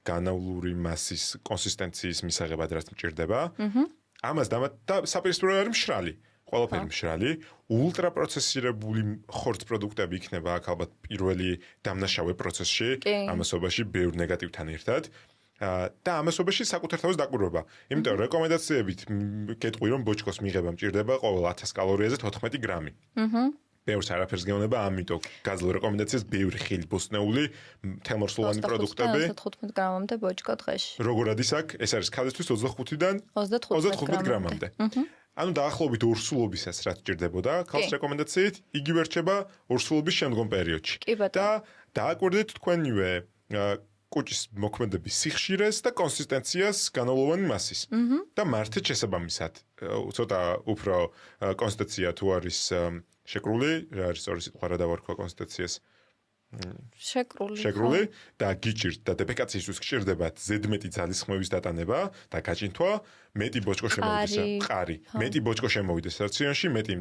განავლური მასის კონსისტენციის მისაღებად რაც მჭირდება. ამას და საპირისპირო არის მშრალი. ყველაფერი მშრალი, ულტრაპროცესირებული ხორც პროდუქტები იქნება აქ ალბათ პირველი დამნაშავე პროცესში, ამასობაში ბევრ ნეგატივთან ერთად. და ამასობაში საკუთარ თავს დაკვირვება. იმიტომ რომ რეკომენდაციებით გეტყვი რომ ბოჭკოს მიღება მჭირდება ყოველ 1000 კალორიაზე 14 გრამი. ბევრს არაფერს გეუბნება, ამიტომ გაძლევ რეკომენდაციას ბევრი ხილი ბოსტნეული, თელმორსულოვანი პროდუქტები. 15 გრამამდე ბოჭკო დღეში. როგორ არის აქ? ეს არის ქალისთვის 25-დან 35 გრამამდე. ანუ დაახლოებით ორსულობისას რაც ჭირდებოდა, ქალს რეკომენდაციით, იგივე რჩება ორსულობის შემდგომ პერიოდში. და დააკვირდით თქვენივე კუჭის მოქმედების სიხშირეს და კონსისტენციას განავლოვანი მასის. და მართეთ შესაბამისად, ცოტა უფრო კონსტიტუცია თუ არის შეკრული, რა არის სწორი სიტყვა რა დავარქვა კონსტიტუციას? შეკრული და გიჭირთ და დეფეკაციისთვის გჭირდებათ ზედმეტი ძალისხმევის დატანება და გაჭინთვა, მეტი ბოჭკო შემოვიდეს, მყარი, მეტი ბოჭკო შემოვიდეს რაციონში, მეტი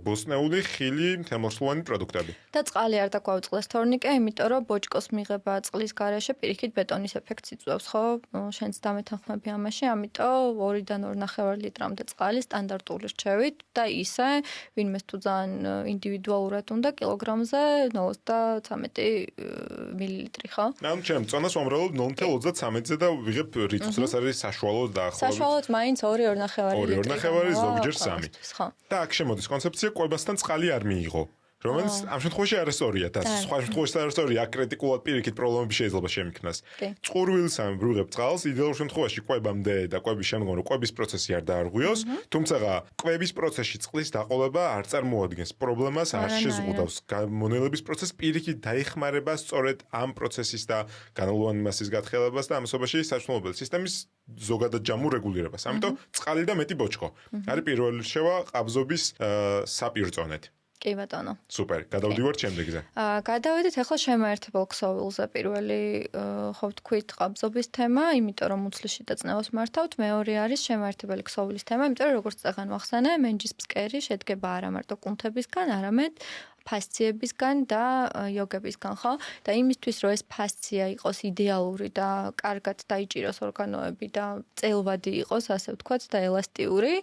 ბოსტნეული, ხილი, თელმორსულოვანი პროდუქტები. და წყალი არ დაგვაუწყდეს თორნიკე, იმიტომ რომ ბოჭკოს მიღება წყლის გარეშე პირიქით ბეტონის ეფექტს იწვევს, ხო? შენც დამეთანხმები ამაში, ამიტომ 2-დან 2.5 ლიტრამდე წყალი სტანდარტული რჩევით და ისე, ვინმეს თუ ძალიან ინდივიდუალურად უნდა კილოგრამზე 0.13 მილილიტრი, ხო? ანუ ჩემ წონას ვამრავლობ 0.33-ზე და ვიღებ რიცხვს, რაც არის საშუალოდ დაახლოებით. საშუალოდ მაინც 2.5 ლიტრი. 2.5 ზოგჯერ 3. და აქ შემოდის კონცეფცია, ყვებასთან წყალი არ მიიღო. რომელიც ამ შემთხვევაში არასწორია და სხვა შემთხვევაში არასწორია, აქ კრიტიკულად პირიქით პრობლემები შეიძლება შემიქმნას. წყურვილს ამ ბრუღებ წყალს, იდეალურ შემთხვევაში ყვებამდე და ყვების შემდგომ რომ ყვების პროცესი არ დაარღვიოს, თუმცა ყვების პროცესში წყლის დაყოლება არ წარმოადგენს პრობლემას, არ შეზღუდავს მონელების პროცესს, პირიქით დაეხმარება სწორედ ამ პროცესის და განალოვანი მასის გათხელებას და ამასობაში საშუალებელი სისტემის ზოგადად ჯამურ რეგულირებას. ამიტომ წყალი და მეტი ბოჭკო არის პირველი რჩევა ყაბზობის საპირწონედ. კი ბატონო. სუპერი. გადავდივართ შემდეგზე. გადავედით ახლა შემაერთებელ ქსოვილზე. პირველი ხო ვთქვით ყაბზობის თემა, იმიტომ რომ უცლისში დაწნევას მართავთ. მეორე არის შემაერთებელი ქსოვილის თემა, იმიტომ რომ როგორც წაღან ვახსენე, მენჯისფსკერი შედგება არა მარტო კუნთებისგან, არამედ ფასციებისგან და იოგებისგან, ხო? და იმისთვის რომ ეს ფასცია იყოს იდეალური და კარგად დაიჭიროს ორგანოები და წელვადი იყოს, ასე ვთქვათ, და ელასტიური,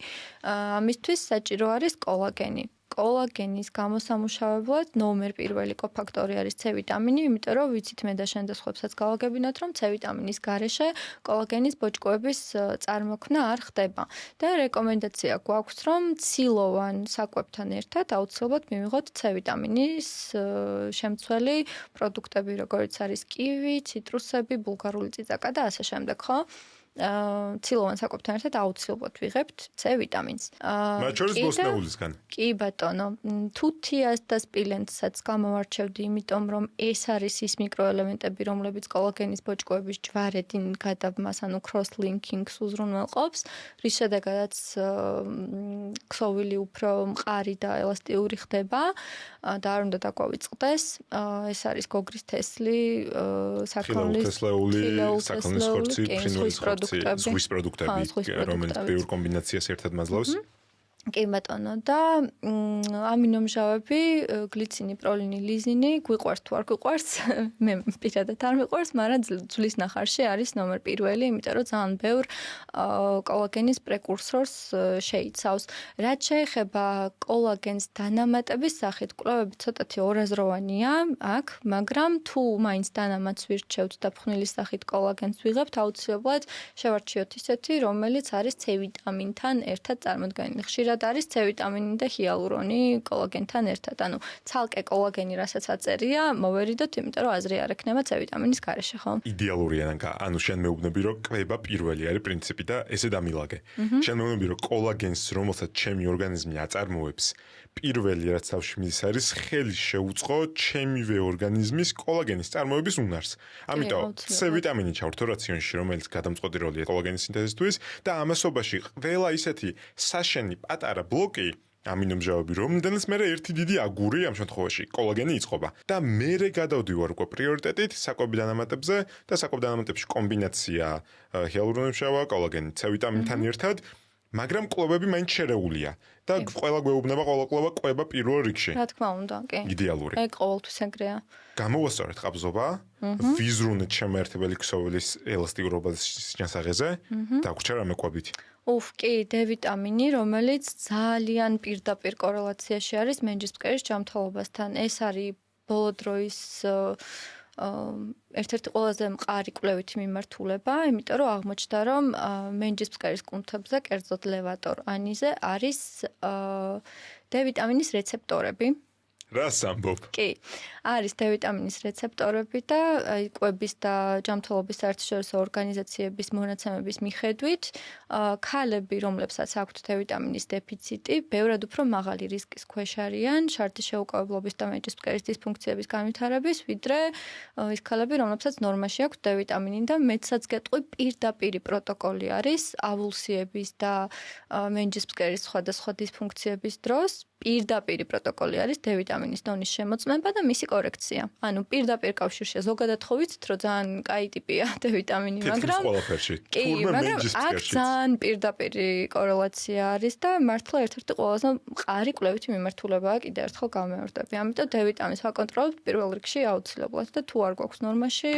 ამისთვის საჭირო არის კოლაგენი. კოლაგენის გამოსამუშავებლად ნომერ პირველი კოფაქტორი არის C ვიტამინი, იმიტომ რომ ვიცით მე და შენ და სხვებსაც გავაგებინოთ, რომ C ვიტამინის გარეშე კოლაგენის ბოჭკოების წარმოქმნა არ ხდება. და რეკომენდაცია გვაქვს, რომ ცილოვან საკვებთან ერთად აუცილებლად მივიღოთ C ვიტამინის შემცველი პროდუქტები, როგორც არის კივი, ციტრუსები, ბულგარული წიწაკა და ასე შემდეგ, ხო? ცილოვან საკვებთან ერთად აუცილებლად ვიღებთ C ვიტამინს. მათ შორის ბოსტნეულისგან. კი ბატონო, თუთიას და სპილენძსაც გამოვარჩევდი, იმიტომ რომ ეს არის ის მიკროელემენტები, რომლებიც კოლაგენის ბოჭკოების ჯვარედინ გადაბმას, ანუ cross-linking-ს უზრუნველყოფს, რის შედეგადაც ქსოვილი უფრო მყარი და ელასტიური ხდება და არ უნდა დაგვავიწყდეს. ეს არის გოგრის თესლი, საქონლის, საქონლის ხორცი, ფრინველის ხორცი. ზღვის პროდუქტები, რომელიც ბევრ კომბინაციას ერთად მაძლავს. კი ბატონო და ამინომჟავები, გლიცინი, პროლინი, ლიზინი, გვიყვარს თუ არ გვიყვარს, მე პირადად არ მიყვარს, მაგრამ ძვლის ნახარში არის ნომერ პირველი, იმიტომ რომ ძალიან ბევრ კოლაგენის პრეკურსორს შეიცავს. რაც შეეხება კოლაგენს დანამატების სახით, კვლევები ცოტათი ორაზროვანია აქ, მაგრამ თუ მაინც დანამატს ვირჩევთ და ფხვნილის სახით კოლაგენს ვიღებთ, აუცილებლად შევარჩიოთ ისეთი, რომელიც არის C ვიტამინთან ერთად წარმოდგენილი. ხშირად არის C ვიტამინი და ჰიალურონი კოლაგენთან ერთად. ანუ ცალკე კოლაგენი, რასაც აწერია, მოვერიდოთ, იმიტომ რომ აზრი არ ექნება C ვიტამინის გარეშე, ხო? იდეალურია ნანკა. ანუ შენ მეუბნები, რომ კვება პირველი არის პრინციპი და ესე დამილაგე. შენ მეუბნები, რომ კოლაგენს, რომელსაც ჩემი ორგანიზმი აწარმოებს, პირველი რაც თავში მიდის არის ხელი შეუწყო ჩემივე ორგანიზმის კოლაგენის წარმოების უნარს. ამიტომ C ვიტამინი ჩავრთო რაციონში, რომელიც გადამწყვეტი როლია კოლაგენის სინთეზისთვის და ამასობაში ყველა ისეთი საშენი პატარა ბლოკი ამინომჟავები, რომელთაც მე ერთი დიდი აგური ამ შემთხვევაში კოლაგენი იწყობა. და მე გადავდივარ უკვე პრიორიტეტით საკვები დანამატებზე და საკვები დანამატებში კომბინაცია ჰიალურონებშავა, კოლაგენი, C ვიტამინთან ერთად, მაგრამ კვლევები მაინც შერეულია და ყველა გვეუბნება, ყველა კვლევა კვება პირველ რიგში. რა თქმა უნდა, კი. იდეალური. ეგ ყოველთვის ეგრეა. გამოვასწორეთ ყაბზობა, ვიზრუნეთ შემაერთებელი ქსოვილის ელასტიურობას შესახებზე და გვჭირ რამე კვებით. კი, D ვიტამინი, რომელიც ძალიან პირდაპირ კორელაციაში არის მენჯისფსკერის ჯანმრთელობასთან. ეს არის ბოლო დროის ერთ-ერთი ყველაზე მყარი კვლევითი მიმართულება, იმიტომ რომ აღმოჩნდა, რომ მენჯისფსკერის კუნთებზე, კერძოდ ლევატორ ანიზე არის D ვიტამინის რეცეპტორები. რას ამბობ? კი, არის D ვიტამინის რეცეპტორები და კვების და ჯანმრთელობის საერთაშორისო ორგანიზაციების მონაცემების მიხედვით, ქალები, რომლებსაც აქვთ D ვიტამინის დეფიციტი, ბევრად უფრო მაღალი რისკის ქვეშ არიან შარდის შეუკავებლობის და მენჯისფსკერის დისფუნქციების განვითარების, ვიდრე ის ქალები, რომლებსაც ნორმაში აქვთ D ვიტამინი და მეცაც გეტყვი პირდაპირი პროტოკოლი არის ავულსიების და მენჯისფსკერის სხვადასხვა დისფუნქციების დროს. პირდაპირი პროტოკოლი არის D ვიტამინის დონის შემოწმება და მისი კორექცია. ანუ პირდაპირ კავშირში ზოგადად ხო ვიცით, რომ ძალიან კაი ტიპია D ვიტამინი, მაგრამ კი, მაგრამ აქ ძალიან პირდაპირი კორელაცია არის და მართლა ერთ-ერთი ყველაზე მყარი კვლევითი მიმართულებაა, კიდევ ერთხელ გამეორდები. ამიტომ D ვიტამინს ვაკონტროლებთ პირველ რიგში აუცილებლად და თუ არ გვაქვს ნორმაში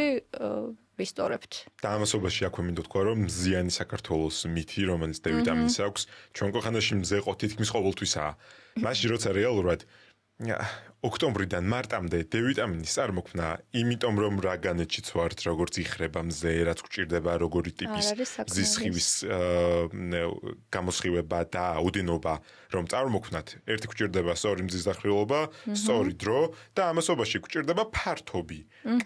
ვისტორებთ. და ამასობაში აქვე მინდა თქვა, რომ მზიანი საქართველოს მითი, რომელიც D ვიტამინს აქვს, ჩვენ ქვეყანაში მზეყო თითქმის ყოველთვისაა. მაშინ როცა რეალურად ოქტომბრიდან მარტამდე D ვიტამინის წარმოქმნა, იმიტომ რომ რაგანეთშიც ვართ, როგორც იხრება მზე, რაც გვჭირდება, როგორი ტიპის ზისხივის გამოსხივება და ოდენობა, რომ წარმოქმნათ, ერთი გვჭირდება სწორი მზის დახრილობა, სწორი დრო და ამასობაში გვჭირდება ფართობი,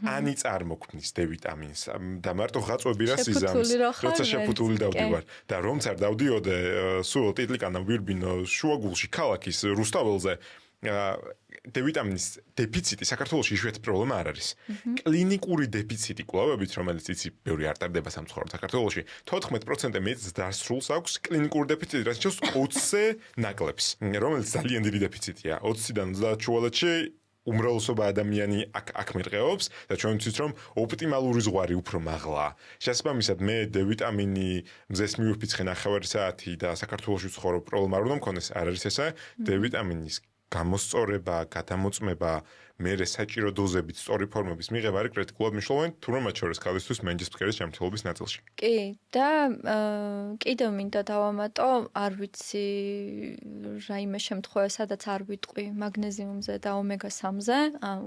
კანი წარმოქმნის D ვიტამინს და მარტო ღაწვები რა სიზამს, როცა შეფუთული დავდივარ და რომც არ დავდიოდე, სულ ტიტლიკანამ ვირბინო შუაგულში ქალაქის რუსთაველზე D-ვიტამინის დეფიციტი საქართველოში იშვიათი პრობლემა არ არის. კლინიკური დეფიციტი კვლავებით, რომელიც იცი, ბევრი არ ტარდება სამწუხაროდ საქართველოში, 14% მეტს დასრულს აქვს კლინიკური დეფიციტი, რაც შეავს 20-ზე ნაკლებს, რომელიც ძალიან დიდი დეფიციტია. 20-დან 30 შუალედში უმრავლესობა ადამიანი აქ მერყეობს და ჩვენ ვიცით რომ ოპტიმალური ზღვარი უფრო მაღლაა. შესაბამისად მე D-ვიტამინი მზეს მივიფიცხე 9 საათი და საქართველოში ვცხოვრობ, პრობლემა არ უნდა მქონდეს, არ არის ესა. D-ვიტამინის გამოსწორება, გადამოწმება, მერე საჭირო დოზებით, სწორი ფორმების მიღება არის კრიტიკულად მნიშვნელოვანი, თუმცა მათ შორის ქალისთვის მენჯისფსკერის ჯანმრთელობის ნაწილში. კი, და კიდევ მინდა დავამატო, არ ვიცი რაიმე შემთხვევა, სადაც არ ვიტყვი მაგნეზიუმზე და ომეგა-3-ზე,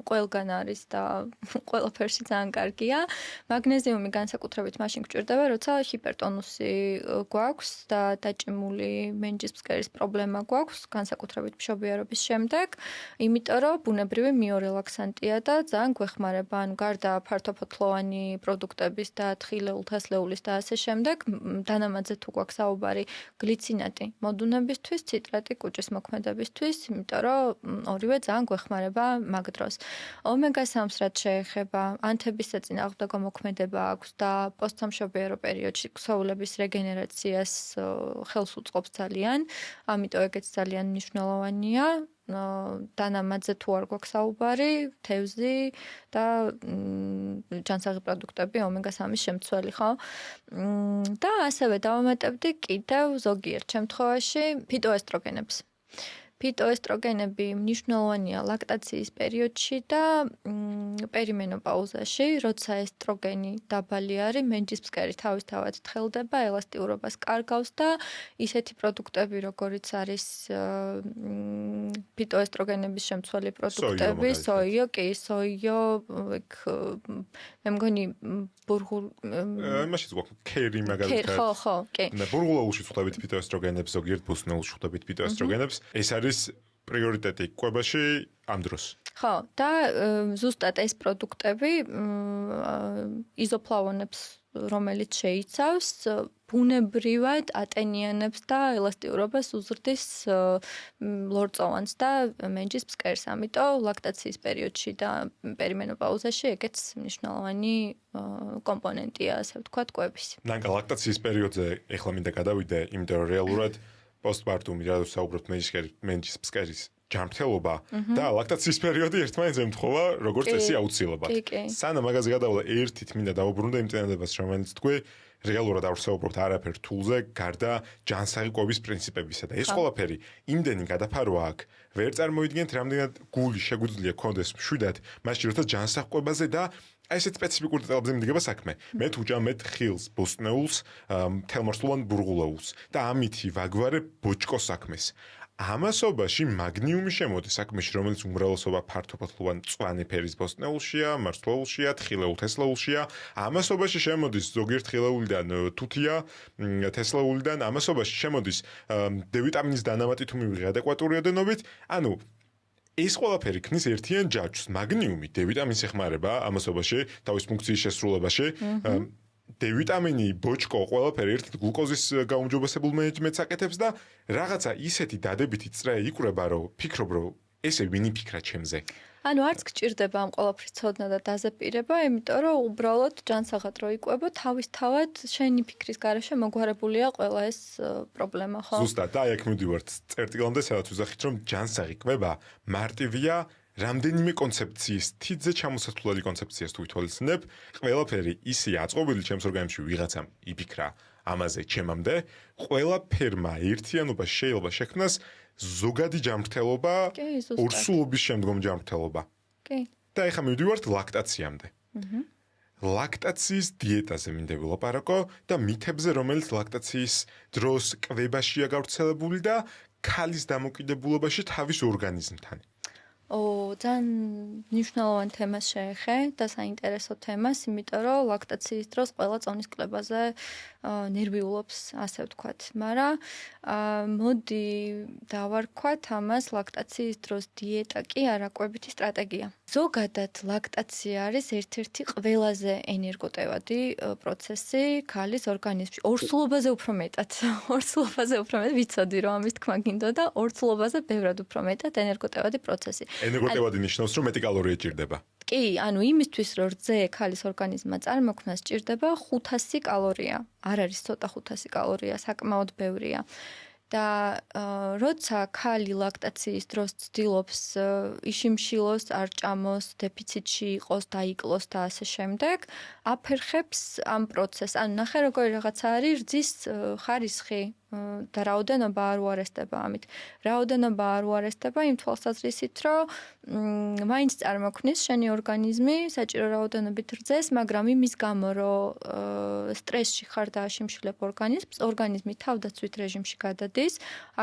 ყველგან არის და ყველაფერში ძალიან კარგია. მაგნეზიუმი განსაკუთრებით მაშინ გჭირდება, როცა ჰიპერტონუსი გვაქვს და დაჭიმული მენჯისფსკერის პრობლემა გვაქვს, განსაკუთრებით მშობიარობის შემდეგ, იმიტომ რომ ბუნებრივი მიორელაქსანტია და ძალიან გვეხმარება, ანუ გარდა ფართოფოთლოვანი პროდუქტების და თხილეულ თესლეულის და ასე შემდეგ, დანამატზე თუ გვაქვს საუბარი გლიცინატი მოდუნებისთვის, ციტრატი კუჭის მოქმედებისთვის, იმიტომ რომ ორივე ძალიან გვეხმარება მაგ დროს. ომეგა-3-ს რაც შეეხება, ანთების საწინააღმდეგო მოქმედება აქვს და პოსტსამშობიარო პერიოდში ქსოვილების რეგენერაციას ხელს უწყობს ძალიან, ამიტომ ეგეც ძალიან მნიშვნელოვანია. დანამატზე თუ არ გვაქვს საუბარი, თევზი და ჯანსაღი პროდუქტები ომეგა-3-ის შემცველი, ხო? და ასევე დავამატებდი კიდევ ზოგიერთ შემთხვევაში ფიტოესტროგენებს. ფიტოესტროგენები მნიშვნელოვანია ლაქტაციის პერიოდში და პერიმენოპაუზაში, როცა ესტროგენი დაბალი არის, მენჯისფსკერი თავისთავად თხელდება, ელასტიურობას კარგავს და ისეთი პროდუქტები, როგორიც არის ფიტოესტროგენების შემცველი პროდუქტები, სოიო, მე მგონი იმაშიც გვაქვს ქერი მაგალითად. ხო, კი. ბურღულაულში ვხვდებით ფიტოესტროგენებს, ზოგიერთ ბოსტნეულში ვხვდებით ფიტოესტროგენებს. ეს არის პრიორიტეტი კვებაში ამ დროს. ხო, და ზუსტად ეს პროდუქტები იზოფლავონებს, რომელიც შეიცავს, ბუნებრივად ატენიანებს და ელასტიურობას უზრდის ლორწოვანს და მენჯისფსკერს, ამიტომ ლაქტაციის პერიოდში და პერიმენოპაუზაში ეგეც მნიშვნელოვანი კომპონენტია, ასე ვთქვათ, კვების. ნანკა ლაქტაციის პერიოდზე ეხლა მინდა გადავიდე, იმიტომ რომ რეალურად პოსტპარტუმი რადგან საუბრობთ მენჯისფსკერის ჯანმრთელობა და ლაქტაციის პერიოდი ერთმანეთს ემთხვევა, როგორც წესი აუცილებლად. სანამ მაგაზე გადავლა ერთით მინდა დავუბრუნდე იმ წინადადებას, რომელიც თქვი, რეალურად არ ვსაუბრობთ არაფერ თულზე, გარდა ჯანსაღი კვების პრინციპებისა და ეს ყველაფერი იმდენი გადაფარვა აქვს, ვერ წარმოიდგენთ, რამდენად გული შეგვიძლია გქონდეს მშვიდად, მაშინ როცა ჯანსაღ კვებაზე და ესეთ სპეციფიკურ დეტალებზე მიდგება საქმე. მე თუ ვჭამეთ ხილს, ბოსტნეულს, მთელმარცვლოვან ბურღულაულს და ამითი ვაგვარე ბოჭკოს საქმეს. ამასობაში მაგნიუმი შემოდის საქმეში, რომელიც უმრავლესობა ფართოფოთლოვან მწვანე ფერის ბოსტნეულშია, მარცვლეულშია, თხილეულ თესლეულშია. ამასობაში შემოდის ზოგიერთ ხილეულიდან თუთია, თესლეულიდან, ამასობაში შემოდის D-ვიტამინის დანამატი თუ მივიღე ადეკვატური ოდენობით, ანუ ეს ყველაფერი ქმნის ერთიან ჯაჭვს. მაგნიუმი D-ვიტამინს ეხმარება ამასობაში, თავის ფუნქციის შესრულებაში. D-ვიტამინი, ბოჭკო, ყველაფერი ერთად გლუკოზის გაუმჯობესებულ მენეჯმენტს აკეთებს და რაღაცა ისეთი დადებითი წრე იკვრება, რომ ფიქრობ, რომ ესე ვინი ფიქრა ჩემზე. ანუ არც გჭირდება ამ ყველაფრის ცოდნა და დაზეპირება, იმიტომ რომ უბრალოდ ჯანსაღად რო იკვებო, თავისთავად შენი ფიქრის გარეშე მოგვარებულია ყველა ეს პრობლემა, ხო? ზუსტად, და აქ მივდივართ წერტილამდე, სადაც ვიზახით, რომ ჯანსაღი კვება მარტივია რამდენიმე კონცეფციის, თითზე ჩამოსათვლელი კონცეფციას თუ ვითვალისწინებ, ყველაფერი ისე აწყობილი ჩემს ორგანიზმში ვიღაცამ იფიქრა ამაზე ჩემამდე, ყველაფერმა ერთიანობა შეიძლება შექმნას ზოგადი ჯანმრთელობა, ორსულობის შემდგომ ჯანმრთელობა. კი. და ეხლა მივდივართ ლაქტაციამდე. ლაქტაციის დიეტაზე მინდა ვილაპარაკო და მითებზე, რომელიც ლაქტაციის დროს კვებაშია გავრცელებული და ქალის დამოკიდებულებაში თავის ორგანიზმთან. ძალიან მნიშვნელოვან თემას შეეხე და საინტერესო თემას, იმიტომ რომ ლაქტაციის დროს ყველა წონის კლებაზე ნერვიულობს, ასე ვთქვათ. მაგრამ მოდი დავარქვათ ამას ლაქტაციის დროს დიეტა კი არაკვებითი სტრატეგია. ზოგადად ლაქტაცია არის ერთ-ერთი ყველაზე ენერგოტევადი პროცესი ქალის ორგანიზმში. ორსულობაზე უფრო მეტად. ორსულობაზე უფრო მეტად ვიცოდი რომ ამის თქმა გინდოდა, ორსულობაზე ბევრად უფრო მეტად ენერგოტევადი პროცესი. ენერგოტევადი ნიშნავს რომ მეტი კალორია ჭირდება. კი, იმისთვის რომ რძე ქალის ორგანიზმმა წარმოქმნას ჭირდება 500 კალორია. არ არის ცოტა 500 კალორია, საკმაოდ ბევრია. და როცა ქალი ლაქტაციის დროს ცდილობს იშიმშილოს, არ ჭამოს, დეფიციტში იყოს, დაიკლოს და ასე შემდეგ, აფერხებს ამ პროცესს. ნახე როგორი რაღაცა არის რძის ხარისხი და რაოდენობა არ უარესდება ამით. რაოდენობა არ უარესდება იმ თვალსაზრისით, რომ მაინც წარმოქმნის შენი ორგანიზმი საჭირო რაოდენობით რძეს, მაგრამ იმის გამო, რომ სტრესში ხარ და აშიმშილებ ორგანიზმს, ორგანიზმი თავდაცვით რეჟიმში გადადის.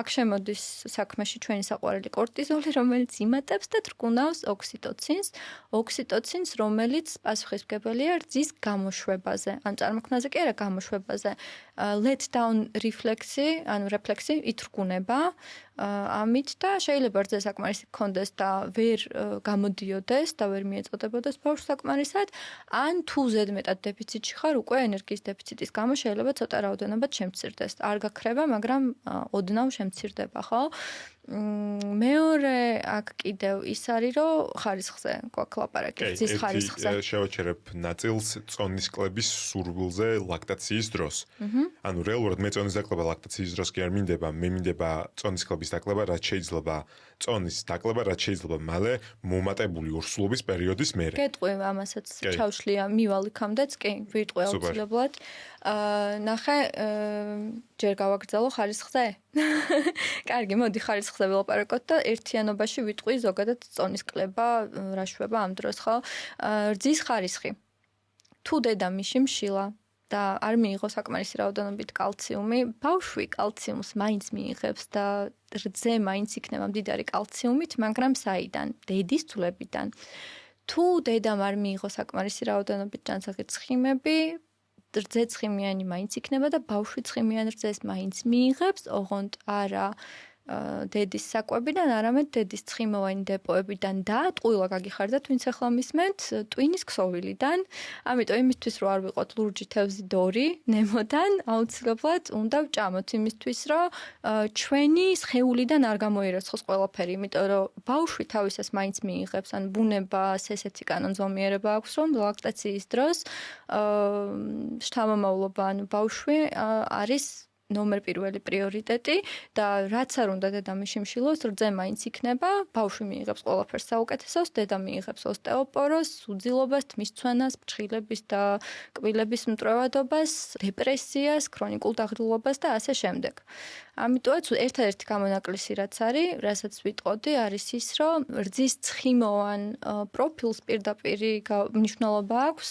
აქ შემოდის საქმეში ჩვენი საყვარელი კორტიზოლი, რომელიც იმატებს და თრკუნავს ოქსიტოცინს, რომელიც პასუხისმგებელია რძის გამოშვებაზე. წარმოქმნაზე კი არა, გამოშვებაზე. Let down რეფლექსი ითრკუნება ამით და შეიძლება რძე საკმარისი გქონდეს და ვერ გამოდიოდეს და ვერ მიეწოდებოდეს ბავშვს საკმარისად, ან თუ ზედმეტად დეფიციტში ხარ, უკვე ენერგიის დეფიციტის გამო შეიძლება ცოტა რაოდენობა შემცირდეს. არ გაქრება, მაგრამ ოდნავ შემცირდება, ხო? მეორე აქ კიდევ ის არის, რომ ხარისხზე გვაქვს ლაპარაკი, რძის ხარისხზე. შევაჩერებ ნაწილს წონის კლების სურვილზე ლაქტაციის დროს. ანუ რეალურად მე წონის დაკლება ლაქტაციის დროს კი არ მინდება, მე მინდება წონის კლების დაკლება, რაც შეიძლება წონის დაკლება, რაც შეიძლება მალე მომატებული ორსულობის პერიოდის მერე. გეტყვი ამასაც ჩავშლია მივალ იქამდეც, კი, ვიტყვი აუცილებლად. ნახე, ჯერ გავაგრძელო ხარისხზე? კარგი, მოდი ხარისხზე ვილაპარაკოთ და ერთიანობაში ვიტყვი ზოგადად წონის კლება, რა შვება ამ დროს, ხო? რძის ხარისხი. თუ დედამიში მშილა და არ მიიღო საკმარისი რაოდენობით კალციუმი, ბავშვი კალციუმს მაინც მიიღებს და რძე მაინც იქნება მდიდარი კალციუმით, მაგრამ საიდან? დედის ძვლებიდან. თუ დედამ არ მიიღო საკმარისი რაოდენობით ჯანსაღი ცხიმები, რძე ცხიმიანი მაინც იქნება და ბავშვი ცხიმიან რძეს მაინც მიიღებს, ოღონდ არა დედის საკვებიდან, არამედ დედის ცხიმოვანი დეპოებიდან და ტყუილა გაგიხარდათ, ვინც ახლა მისმენთ, ტვინის ქსოვილიდან. ამიტომ იმისთვის რომ არ ვიყოთ ლურჯი თევზი დორი ნემოდან, აუცილებლად უნდა ვჭამოთ იმისთვის, რომ ჩვენი სხეულიდან არ გამოირაცხოს ყველაფერი, იმიტომ რომ ბავშვი თავისას მაინც მიიღებს, ან ბუნებას ესეთი კანონზომიერება აქვს, რომ ლაქტაციის დროს შთამომავლობა, ან ბავშვი არის ნომერ პირველი პრიორიტეტი და რაც არ უნდა დედამიში მშილოს, რძე მაინც იქნება, ბავშვი მიიღებს ყველაფერს საუკეთესოს, დედა მიიღებს ოსტეოპოროს, სუძილობას, თმისცვენას, ფრჩხილების და კბილების მტრევადობას, დეპრესიას, ქრონიკულ დაღლილობას და ასე შემდეგ. ამიტომაც ერთადერთი გამონაკლისი რაც არის, რასაც ვიტყოდი, არის ის, რომ რძის ცხიმოვან პროფილს პირდაპირ მნიშვნელობა აქვს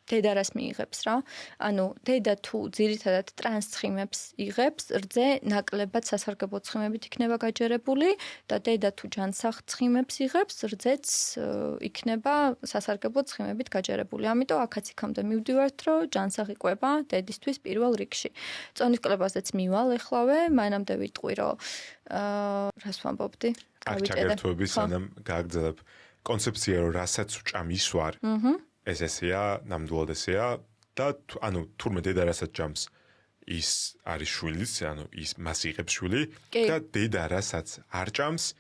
დედა რას მიიღებს რა. ანუ დედა თუ ძირითადად ტრანსცხიმებს იღებს, რძე ნაკლებად სასარგებლო ცხიმებით იქნება გაჯერებული და დედა თუ ჯანსაღ ცხიმებს იღებს, რძეც იქნება სასარგებლო ცხიმებით გაჯერებული. ამიტომ აქაც იქამდე მივდივართ, რომ ჯანსაღი კვება დედისთვის პირველ რიგში. წონის კლებაზეც მივალ ეხლავე, მანამდე ვიტყვი, რომ რას ვამბობდი? აქ ჩაგერთვები სანამ გააგრძელებ კონცეფცია, რომ რასაც ვჭამის ვარ. ეს ესეა, ნამდვილად ესეა და ანუ თურმე დედა რასაც ჭამს, ის არის შვილიც, ანუ ის მას იღებს შვილი და დედა რასაც არ ჭამს,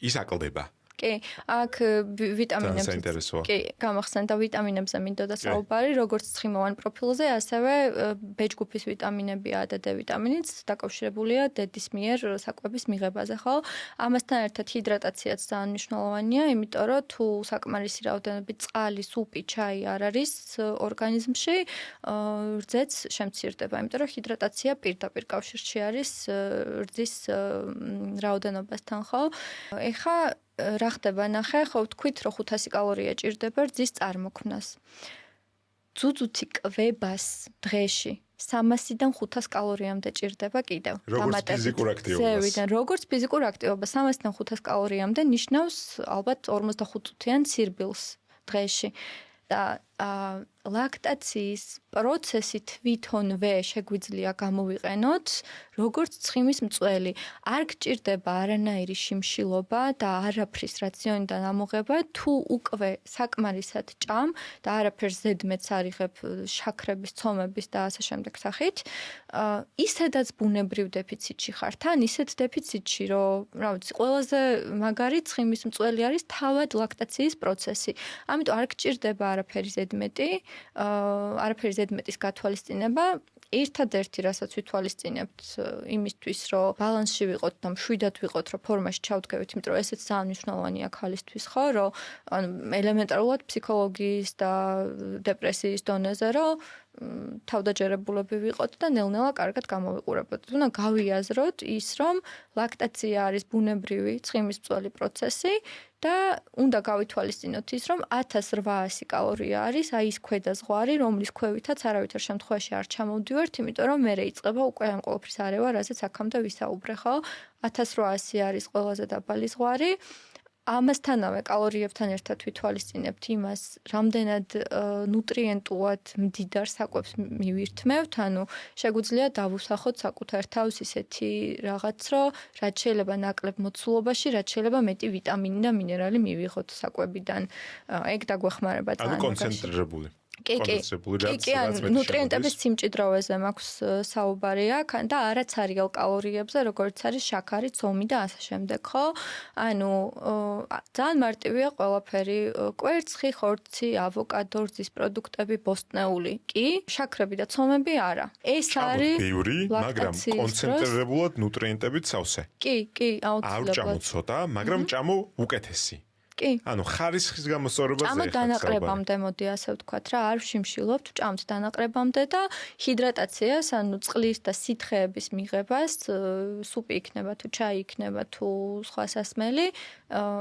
ის აკლდება. კი, აქ ვიტამინებს კი, გამახსენდა და ვიტამინებზე მინდოდა საუბარი, როგორც ცხიმოვან პროფილზე, ასევე ბეჭდგუფის ვიტამინებია და D ვიტამინიც დაკავშირებულია დედის მიერ საკვების მიღებაზე, ხო? ამასთან ერთად ჰიდრატაციაც ძალიან მნიშვნელოვანია, იმიტომ რომ თუ საკმარისი რაოდენობით წყალი, სუპი, ჩაი არ არის ორგანიზმში, რძეც შემცირდება, იმიტომ რომ ჰიდრატაცია პირდაპირ კავშირში არის რძის რაოდენობასთან, ხო? ეხა რა ხდება, ნახე, ხო ვთქვით, რომ 500 კალორია ჭირდება რძის წარმოქმნას. ძუძუთი კვებას დღეში 300-დან 500 კალორიამდე ჭირდება კიდევ. როგორც ფიზიკურ აქტივობას. ზევიდან, როგორც ფიზიკურ აქტივობა 300-დან 500 კალორიამდე ნიშნავს ალბათ 45 წუთიან სირბილს დღეში. და ლაქტაციის პროცესი თვითონვე შეგვიძლია გამოვიყენოთ როგორც ცხიმის მწველი. არ გჭირდება არანაირი შიმშილობა და არაფრის რაციონიდან ამოღება, თუ უკვე საკმარისად ჭამ და არაფერს ზედმეტს არ იღებ შაქრების, ცომების და ასე შემდეგ სახით, ისედაც ბუნებრივ დეფიციტში ხარ, თან ისეთ დეფიციტში, რომ რა ვიცი, ყველაზე მაგარი ცხიმის მწველი არის თავად ლაქტაციის პროცესი. ამიტომ არ გჭირდება არაფერი ზედმეტი, არაფერი ზედმეტის გათვალისწინება. ერთადერთი, რასაც ვითვალისწინებთ იმისთვის, რომ ბალანსში ვიყოთ და მშვიდად ვიყოთ, რომ ფორმაში ჩავდგებით, იმიტომ რომ ესეც ძალიან მნიშვნელოვანია ქალისთვის, ხო, რომ ანუ ელემენტარულად ფსიქოლოგიის და დეპრესიის დონეზე, რომ თავდაჯერებულები ვიყოთ და ნელ-ნელა კარგად გამოვიყურებოთ. უნდა გავიაზროთ ის, რომ ლაქტაცია არის ბუნებრივი ცხიმის მწველი პროცესი და უნდა გავითვალისწინოთ ის, რომ 1800 კალორია არის აი ის ქვედა ზღვარი, რომლის ქვევითაც არავითარ შემთხვევაში არ ჩამოვდივართ, იმიტომ რომ მე რეიწება უკვე ამ ყოველფრის არევა, რასაც აქამდე ვისაუბრე, ხო? 1800 არის ყველაზე დაბალი ზღვარი. ამასთანავე კალორიებთან ერთად ვითვალისწინებთ იმას, რამდენად ნუტრიენტულად მდიდარ საკვებს მივირთმევთ, ანუ შეგვიძლია დავუსახოთ საკუთარ თავს ისეთი რაღაც, რომ რაც შეიძლება ნაკლებ მოცულობაში, რაც შეიძლება მეტი ვიტამინი და მინერალი მივიღოთ საკვებიდან. ეგ დაგვეხმარება ძალიან. ანუ კონცენტრირებული. კი, ნუტრიენტების სიმჭიდროვეზე მაქვს საუბარი აქ და არა ცარიელ კალორიებზე, როგორც არის შაქარი, ცომი და ასე შემდეგ, ხო? ანუ ძალიან მარტივია ყველაფერი, კვერცხი, ხორცი, ავოკადო, რძის პროდუქტები, ბოსტნეული. კი, შაქრები და ცომები არა. ეს არის ბევრი, მაგრამ კონცენტრირებულად ნუტრიენტებით სავსე. კი, აუცილებლად. არ ჭამო ცოტა, მაგრამ ჭამო უკეთესი. ანუ ხარისხის გამოსწორებაზე ჭამთ დანაყრებამდე, მოდი ასე ვთქვათ რა, არ ვშიმშილობთ, ჭამთ დანაყრებამდე და ჰიდრატაციას, ანუ წყლის და სითხეების მიღებას, სუპი იქნება თუ ჩაი იქნება თუ სხვა სასმელი,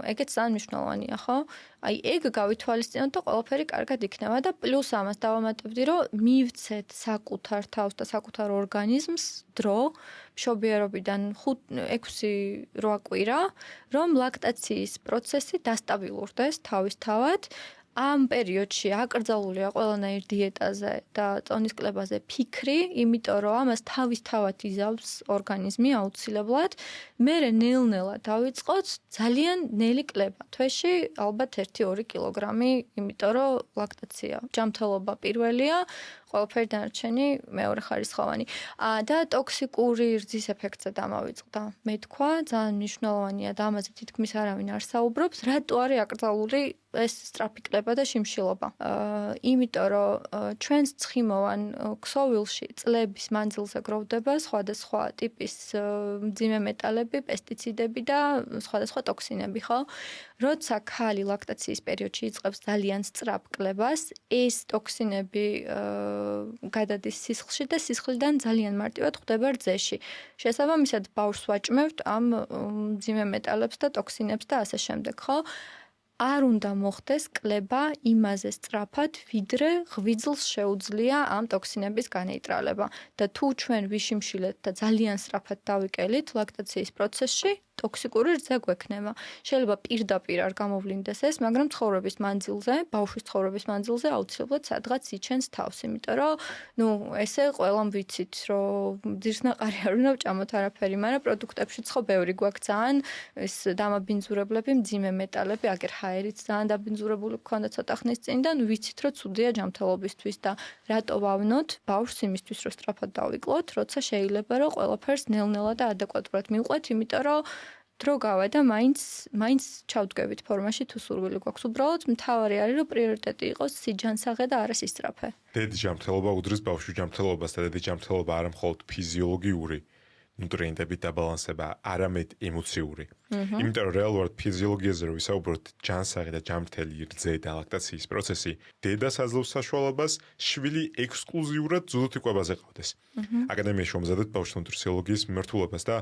ეგეც ძალიან მნიშვნელოვანია, ხო? აი ეგ გავითვალისწინოთ და ყველაფერი კარგად იქნება და პლუს ამას დავამატებდი, რომ მივცეთ საკუთარ თავს და საკუთარ ორგანიზმს დრო მშობიარობიდან 6-8 კვირა, რომ ლაქტაციის პროცესი დასტაბილურდეს თავისთავად. ამ პერიოდში აკრძალულია ყველანაირ დიეტაზე და წონის კლებაზე ფიქრი, იმიტომ რომ ამას თავისთავად იზავს ორგანიზმი აუცილებლად. მერე ნელ-ნელა დავიწყოთ ძალიან ნელი კლება. თვეში ალბათ 1-2 კილოგრამი, იმიტომ რომ ლაქტაცია ჯანმრთელობა პირველია, ყველაფერი დანარჩენი მეორე ხარისხოვანი. და ტოქსიკური რძის ეფექტზე დამავიწყდა. მე თქვა, ძალიან მნიშვნელოვანია და ამაზე თითქმის არავინ არ საუბრობს, რატო არის აკრძალული ეს სწრაფი კლება და შიმშილობა. იმიტომ რომ ჩვენს ცხიმოვან ქსოვილში წლების მანძილზე გროვდება სხვადასხვა ტიპის მძიმე მეტალები, პესტიციდები და სხვადასხვა ტოქსინები, ხო? როცა ქალი ლაქტაციის პერიოდში იწყებს ძალიან სწრაფ კლებას, ეს ტოქსინები გადადის სისხლში და სისხლიდან ძალიან მარტივად ხვდება რძეში. შესაბამისად, ბავშვს ვაჭმევთ ამ მძიმე მეტალებს და ტოქსინებს და ასე შემდეგ, ხო? არ უნდა მოხდეს კლება იმაზე სწრაფად, ვიდრე ღვიძლს შეუძლია ამ ტოქსინების განეიტრალება. და თუ ჩვენ ვიშიმშილეთ და ძალიან სწრაფად დავიკელით ლაქტაციის პროცესში, ტოქსიკური რძე გვექნება. შეიძლება პირდაპირ არ გამოვლინდეს ეს, მაგრამ ცხოვრების მანძილზე, ბავშვის ცხოვრების მანძილზე აუცილებლად სადღაც იჩენს თავს, იმიტომ რომ, ესე ყველამ ვიცით, რომ ძირსნაყარი არ უნდა ვჭამოთ არაფერი, მაგრამ პროდუქტებშიც ხო ბევრი გვაქვს ძალიან ეს დამაბინძურებლები, მძიმე მეტალები, აგერ ჰაერიც ძალიან დაბინძურებული გქონდა ცოტა ხნის წინ და ვიცით, რომ ცუდია ჯანმრთელობისთვის და რატო ვავნოთ ბავშვს იმისთვის, რომ სწრაფად დავიკლოთ, როცა შეიძლება რომ ყველაფერს ნელ-ნელა და ადეკვატურად მივყვეთ, იმიტომ რომ დრო გავა და მაინც ჩავდგებით ფორმაში თუ სურვილი გვაქვს. უბრალოდ მთავარი არის რომ პრიორიტეტი იყოს სიჯანსაღე და არა სისწრაფე. დედი ჯანმრთელობა უდრის ბავშვის ჯანმრთელობას და დედი ჯანმრთელობა არა მხოლოდ ფიზიოლოგიური, ნუტრიენტებით დაბალანსება, არამედ ემოციური. იმიტომ რომ რეალურად ფიზიოლოგიაზე რო ვისაუბროთ, ჯანსაღი და ჯანმრთელი რძე და ლაქტაციის პროცესი დედას აძლევს საშუალებას შვილი ექსკლუზიურად ძუძუთიკვებაზე ყავდეს. აკადემიაში ვამზადებ ბავშვთა ნუტრიციოლოგიის მიმართულებას და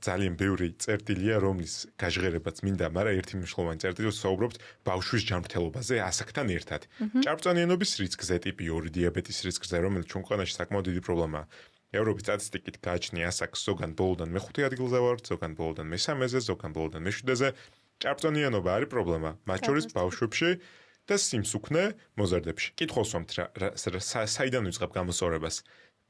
ძალიან ბევრი წერტილია, რომლის გაჟღერებაც მინდა, მაგრამ ერთი მნიშვნელოვანი წერტილი ვსაუბრობთ ბავშვის ჯანმრთელობაზე ასაკთან ერთად. ჭარბწონიანობის რისკზე, ტიპი 2 დიაბეტის რისკზე, რომელიც ჩვენ ქვეყანაში საკმაოდ დიდი პრობლემაა. ევროპის სტატისტიკით გააჩნია ასაკს ზოგან ბოლოდან მე-5 ადგილზე ვარ, ზოგან ბოლოდან მე-3-ზე, ზოგან ბოლოდან მე-7-ზე. ჭარბწონიანობა არის პრობლემა, მათ შორის ბავშვებში და სიმსუქნე მოზარდებში. კითხავს ვამთ საიდან ვიწყებ გამოსწორებას?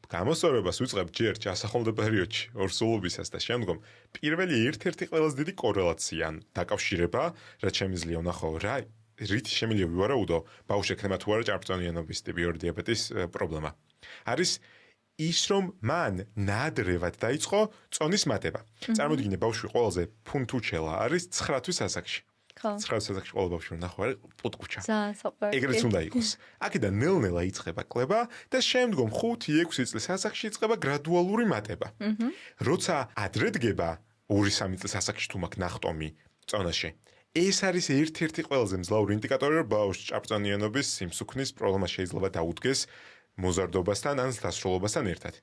გამოსწორებას ვიწყებ ჯერ ჩასახოლმდე პერიოდში, ორსულობისას და შემდგომ პირველი ერთ-ერთი ყველაზე დიდი კორელაცია ან დაკავშირება, რაც შემიძლია ვნახო რა რით შემიძლია ვივარაუდო ბავშვს ექნება თუ არა ჭარბწონიანობის ტიპი 2 დიაბეტის პრობლემა. არის ის რომ მან ნადრევად დაიწყო წონის მატება. წარმოიდგინე ბავშვი ყველაზე ფუნთუჩელა არის 9 თვის ასაკში. 9 თვის ასაკში ყველა ბავშვი ნახო არის პუტკუჩა. ეგრეც უნდა იყოს. აქედან ნელ-ნელა იწყება კლება და შემდგომ 5-6 წლის ასაკში იწყება გრადუალური მატება. როცა ადრე დგება 2-3 წლის ასაკში თუ მაქვს ნახტომი წონაში, ეს არის ერთ-ერთი ყველაზე მძლავრი ინდიკატორი, რომ ბავშვს ჭარბწონიანობის სიმსუქნის პრობლემა შეიძლება დაუდგეს მოზარდობასთან ან დასრულობასთან ერთად.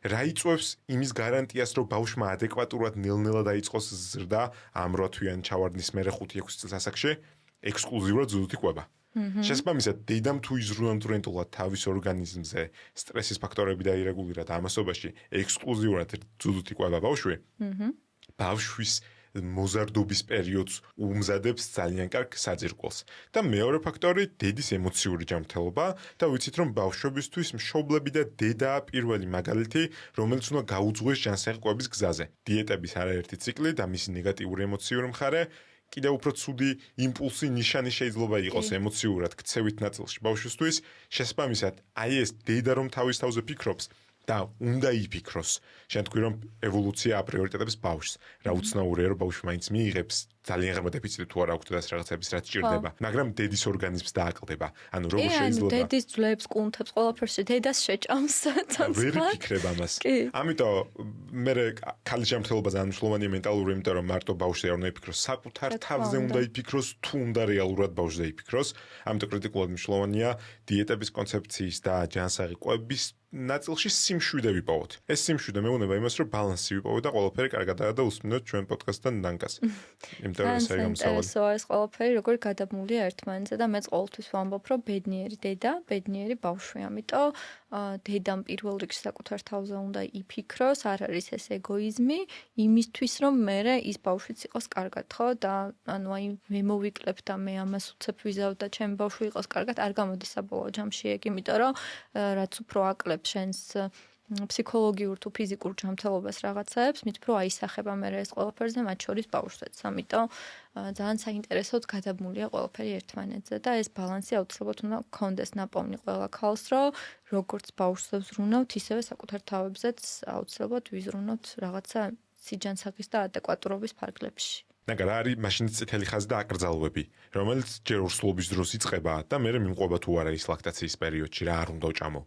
რა იწვევს იმის გარანტიას, რომ ბავშვმა ადეკვატურად ნელ-ნელა დაიწყოს ზრდა ამ 8 თვიანი ჩავარდნის მერე 5-6 წლის ასაკში ექსკლუზიურად ძუძუთიკვება. შესაბამისად, დედამ თუ იზრუნო ნუტრიენტულად თავის ორგანიზმზე სტრესის ფაქტორები დაირეგულირა და ამასობაში ექსკლუზიურად ძუძუთიკვება ბავშვი, ბავშვის მოზარდობის პერიოდს უმზადებს ძალიან კარგ საძირკველს. და მეორე ფაქტორი დედის ემოციური ჯანმრთელობა და ვიცით რომ ბავშვებისთვის მშობლები და დედაა პირველი მაგალითი, რომელიც უნდა გაუძღვეს ჯანსაღი კვების გზაზე. დიეტების არაერთი ციკლი და მისი ნეგატიური ემოციური მხარე კიდევ უფრო ცუდი იმპულსი ნიშანი შეიძლება იყოს ემოციურად ქცევით ნაწილში ბავშვისთვის. შესაბამისად, აი ეს დედა რომ თავის თავზე ფიქრობს და უნდა იფიქროს. შენ თქვი რომ ევოლუცია აპრიორიტეტებს ბავშვს. რა უცნაურია რომ ბავშვი მაინც მიიღებს ძალიან ღრმა დეფიციტი თუ არა აქვს და რაღაცების რაც ჭირდება, მაგრამ დედის ორგანიზმს დააკლდება. ანუ როგორ შეიძლება დედის ძვლებს, კუნთებს, ყველაფერს დედას შეჭამს. ვერ იფიქრებ ამას. ამიტომ მე ქალის ჯანმრთელობა ძალიან მნიშვნელოვანია მენტალურად, იმიტომ რომ მარტო ბავშვზე არ უნდა იფიქროს, საკუთარ თავზე უნდა იფიქროს, თუ უნდა რეალურად ბავშვზე იფიქროს. ამიტომ კრიტიკულად მნიშვნელოვანია დიეტების კონცეფციის და ჯანსაღი კვების ნაწილში სიმშვიდე ვიპოვოთ. ეს სიმშვიდე მეუნება იმას, რომ ბალანსი ვიპოვოთ და ყველაფერი კარგადაა და უსმინოთ ჩვენ პოდკასტთან ნანკას. ეს ყველაფერი როგორ გადაბმულია ერთმანეთზე და მეც ყოველთვის ვამბობ, რომ ბედნიერი დედა, ბედნიერი ბავშვი. ამიტომ დედამ პირველ რიგში საკუთარ თავზე უნდა იფიქროს, არ არის ეს ეგოიზმი, იმისთვის რომ მერე ის ბავშვიც იყოს კარგად, ხო? და ანუ აი მე მოვიკლებ და მე ამას უცებ ვიზავ და ჩემი ბავშვი იყოს კარგად, არ გამოდის საბოლოო ჯამში ეგ, იმიტომ რომ რაც უფრო აკლებ შენს ფსიქოლოგიურ თუ ფიზიკურ ჯანმრთელობას რაღაცაებს, მით უფრო აისახება მე ეს ყველაფერზე, მათ შორის ბავშვსაც. ამიტომ ძალიან საინტერესოდ გადაბმულია ყველაფერი ერთმანეთზე და ეს ბალანსი აუცილებლად უნდა გქონდეს ნაპოვნი ყველა ქალს, რომ როგორც ბავშვს ვზრუნავთ, ისევე საკუთარ თავებზეც აუცილებლად ვიზრუნოთ რაღაცა სიჯანსაღის და ადეკვატურობის ფარგლებში. მაგრამ არის მაშინ წითელი ხაზი და აკრძალვები, რომელიც ჯერ ორსულობის დროს იწყება და მერე მიმყვება თუ არა ის ლაქტაციის პერიოდში, რა არ უნდა ვჭამო.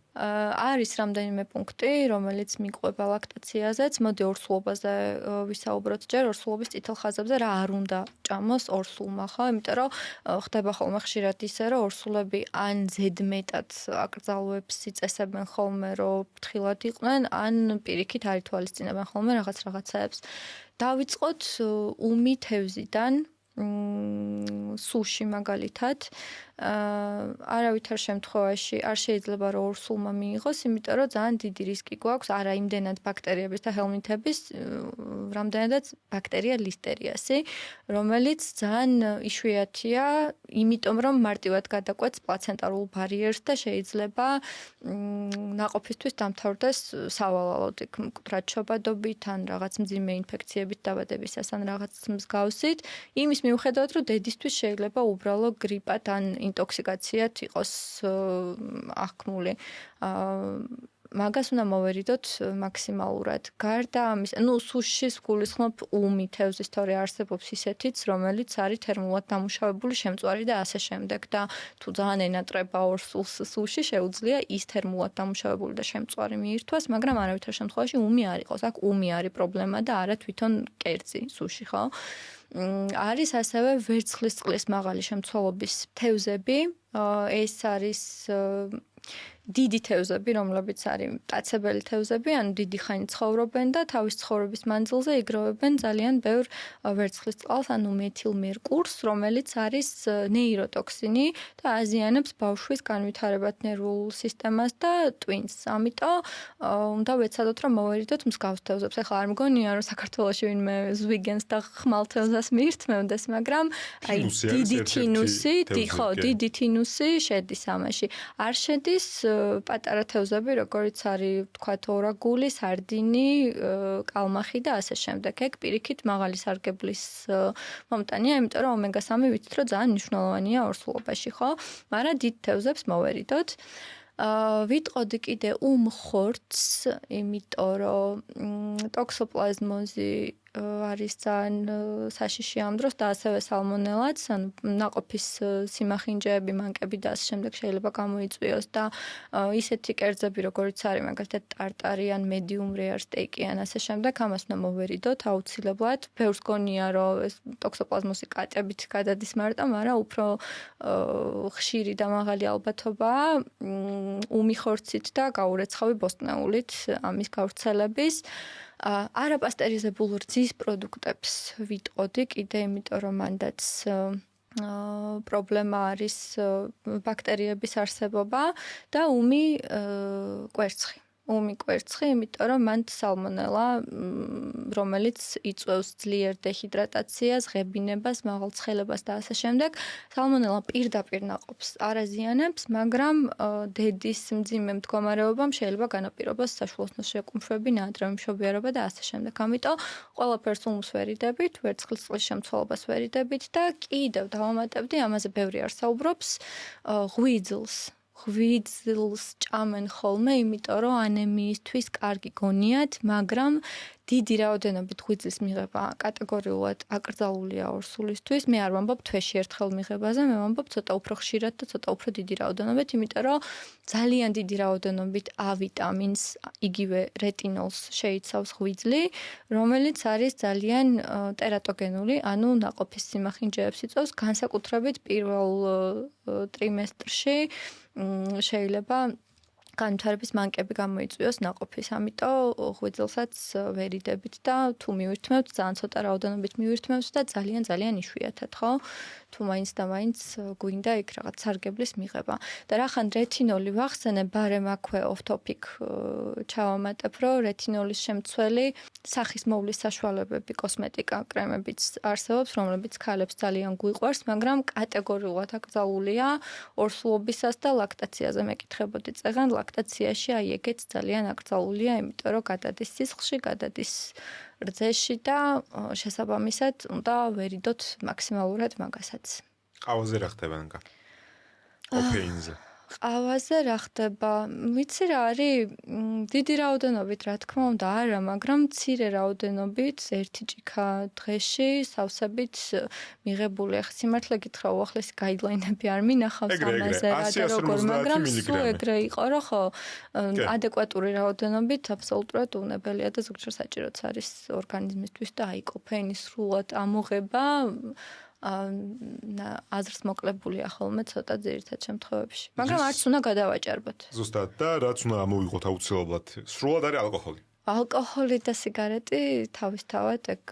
არის რამდენიმე პუნქტი, რომელიც მიყვება ლაქტაციაზეც. მოდი ორსულობაზე ვისაუბროთ ჯერ, ორსულობის წითელ ხაზებზე რა არ უნდა ჭამოს ორსულმა, ხო? იმიტომ რომ ხდება ხოლმე ხშირად ისე, რომ ორსულები ან ზედმეტად აკრძალვებს იწესებენ ხოლმე, რომ ფრთხილად იყვნენ, ან პირიქით არ ითვალისწინებენ ხოლმე რაღაცაებს. დავიწყოთ უმი თევზიდან, სუში მაგალითად. არავითარ შემთხვევაში არ შეიძლება რომ ორსულმა მიიღოს, იმიტომ რომ ძალიან დიდი რისკი გვაქვს არა იმდენად ბაქტერიების და ჰელმინთების, რამდენადაც ბაქტერია ლისტერიასი, რომელიც ძალიან იშვიათია, იმიტომ რომ მარტივად გადაკვეთს პლაცენტარულ ბარიერს და შეიძლება ნაყოფისთვის დამთავრდეს სავალალოდ მკვდრად-შობადობით ან რაღაც მძიმე ინფექციებით დაბადებისას ან რაღაც მსგავსით, იმის მიუხედავად რომ დედისთვის შეიძლება უბრალო გრიპად ან ინტოქსიკაციად იყოს ახკმული. მაგას უნდა მოვერიდოთ მაქსიმალურად. გარდა ამის, სუშის გულისხმობ უმი თევზის თორე არსებობს ისეთიც, რომელიც არის თერმულად დამუშავებული შემწვარი და ასე შემდეგ და თუ ძალიან ენატრება ორსულს სუში შეუძლია ის თერმულად დამუშავებული და შემწვარი მიირთვას, მაგრამ არავითარ შემთხვევაში უმი არ იყოს. აქ უმი არის პრობლემა და არა თვითონ კერძი სუში, ხო? არის ასევე ვერცხლის წყლის მაღალი შემცველობის თევზები. ეს არის დიდი თევზები, რომლებიც არის მტაცებელი თევზები, ანუ დიდი ხანი ცხოვრობენ და თავის ცხოვრების მანძილზე იგროვებენ ძალიან ბევრ ვერცხლის წყალს, ანუ მეთილმერკურს, რომელიც არის ნეიროტოქსინი და აზიანებს ბავშვის განვითარებად ნერვულ სისტემას და ტვინს. ამიტომ უნდა ვეცადოთ, რომ მოვერიდოთ მსგავს თევზებს. ახლა არ მგონია, რომ საქართველოში ვინმე ზვიგენს და ხმალ თევზას მიირთმევდეს, მაგრამ აი დიდი თინუსი, დიდი თინუსი შედის ამაში. არ შედის პატარა თევზები, როგორც არის, თქვათ, ორაგული, სარდინი, კალმახი და ასე შემდეგ. ეგ პირიქით მაღალი სარგებლის მომტანია, იმიტომ რომ ომეგა-3 ვიცით, რომ ძალიან მნიშვნელოვანია ორსულობაში, ხო? მაგრამ დიდ თევზებს მოვერიდოთ. ვიტყოდი კიდე უმხორცს, იმიტომ რომ ტოქსოპლაზმოზი არის ძალიან საშიში ამ დროს და ასევე სალმონელაც, ანუ ნაყოფის სიმახინჯეები, მანკები და ასე შემდეგ შეიძლება გამოიწვიოს და ისეთი კერძები, როგორც არის მაგალითად ტარტარი ან medium rare steak-ი ან ასე შემდეგ, ამას უნდა მოვერიდოთ აუცილებლად. ბევრს გონია, რომ ეს ტოქსოპლაზმოზი კატებით გადადის მარტო, მაგრამ უფრო ხშირი და მაღალი ალბათობაა უმი ხორცით და გაურეცხავი ბოსტნეულით ამის გავრცელების. არაპასტერიზებულ რძის პროდუქტებს ვიტყოდი კიდე, იმიტომ რომ მანდაც პრობლემა არის ბაქტერიების არსებობა და უმი კვერცხი. უმი კვერცხი, იმიტომ რომ მანდ სალმონელა, რომელიც იწვევს ძლიერ დეჰიდრატაციას, ღებინებას, მაღალ ცხელებას და ასე შემდეგ. სალმონელა პირდაპირ ნაყოფს არ აზიანებს, მაგრამ დედის მძიმე მდგომარეობამ შეიძლება განაპირობოს საშუალო შეკუმშვები, ნაადრევი მშობიარობა და ასე შემდეგ. ამიტომ ყველაფერს უმს ვერიდებით, ვერცხლის წყლის შემცველობას ვერიდებით და კიდევ დავამატებდი, ამაზე ბევრი არ საუბრობს, ღვიძლს ჭამენ ხოლმე, იმიტომ რომ ანემიისთვის კარგი გონიათ, მაგრამ დიდი რაოდენობით ღვიძლის მიღება კატეგორიულად აკრძალულია ორსულისთვის. მე არ ვამბობ თვეში ერთხელ მიღებაზე, მე ვამბობ ცოტა უფრო ხშირად და ცოტა უფრო დიდი რაოდენობით, იმიტომ რომ ძალიან დიდი რაოდენობით A ვიტამინს, იგივე რეტინოლს შეიცავს ღვიძლი, რომელიც არის ძალიან ტერატოგენული, ანუ ნაყოფის სიმახინჯეებს იწვევს, განსაკუთრებით პირველ ტრიმესტრში შეიძლება განვითარების მანკები გამოიწვიოს ნაყოფის. ამიტომ ღვიძლსაც ვერიდებით და თუ მივირთმევთ, ძალიან ცოტა რაოდენობით მივირთმევთ და ძალიან იშვიათად, ხო? თუ მაინც და მაინც გვინდა იქ რაღაც სარგებლის მიღება. და რახან რეტინოლი ვახსენე, ბარემ აქვე off topic ჩავამატებ, რომ რეტინოლის შემცველი სახის მოვლის საშუალებები, კოსმეტიკა, კრემებიც არსებობს, რომლებიც ქალებს ძალიან გვიყვარს, მაგრამ კატეგორიულად აკრძალულია ორსულობისას და ლაქტაციაზე მეკითხებოდი წეგან, ლაქტაციაში აი ეგეც ძალიან აკრძალულია, იმიტომ რომ გადადის სისხლში, გადადის რძეში და შესაბამისად უნდა ვერიდოთ მაქსიმალურად მაგასაც. ყავაზე რა ხდება ნკა? ოფეინზე. ყავაზე რა ხდება? ვიცი რა არის? დიდი რაოდენობით, რა თქმა უნდა, არა, მაგრამ მცირე რაოდენობით, ერთი ჭიქა დღეში, სავსებით მიღებული. ახლა სიმართლე გითხრა, უახლესი გაიდლაინები არ მინახავს ამაზე, რა და როგორ, მაგრამ სულ ეგრე იყო, რომ ხო, ადეკვატური რაოდენობით აბსოლუტურად უნებელია და ზოგჯერ საჭიროც არის ორგანიზმისთვის და აი კოფეინის სრულად ამოღება აზრს მოკლებულია ხოლმე ცოტა ძირითად შემთხვევებში. მაგრამ არც უნდა გადავაჭარბოთ. ზუსტად და რაც უნდა ამოვიღოთ აუცილებლად. სრულად არის ალკოჰოლი. ალკოჰოლი და სიგარეტი თავისთავად ეგ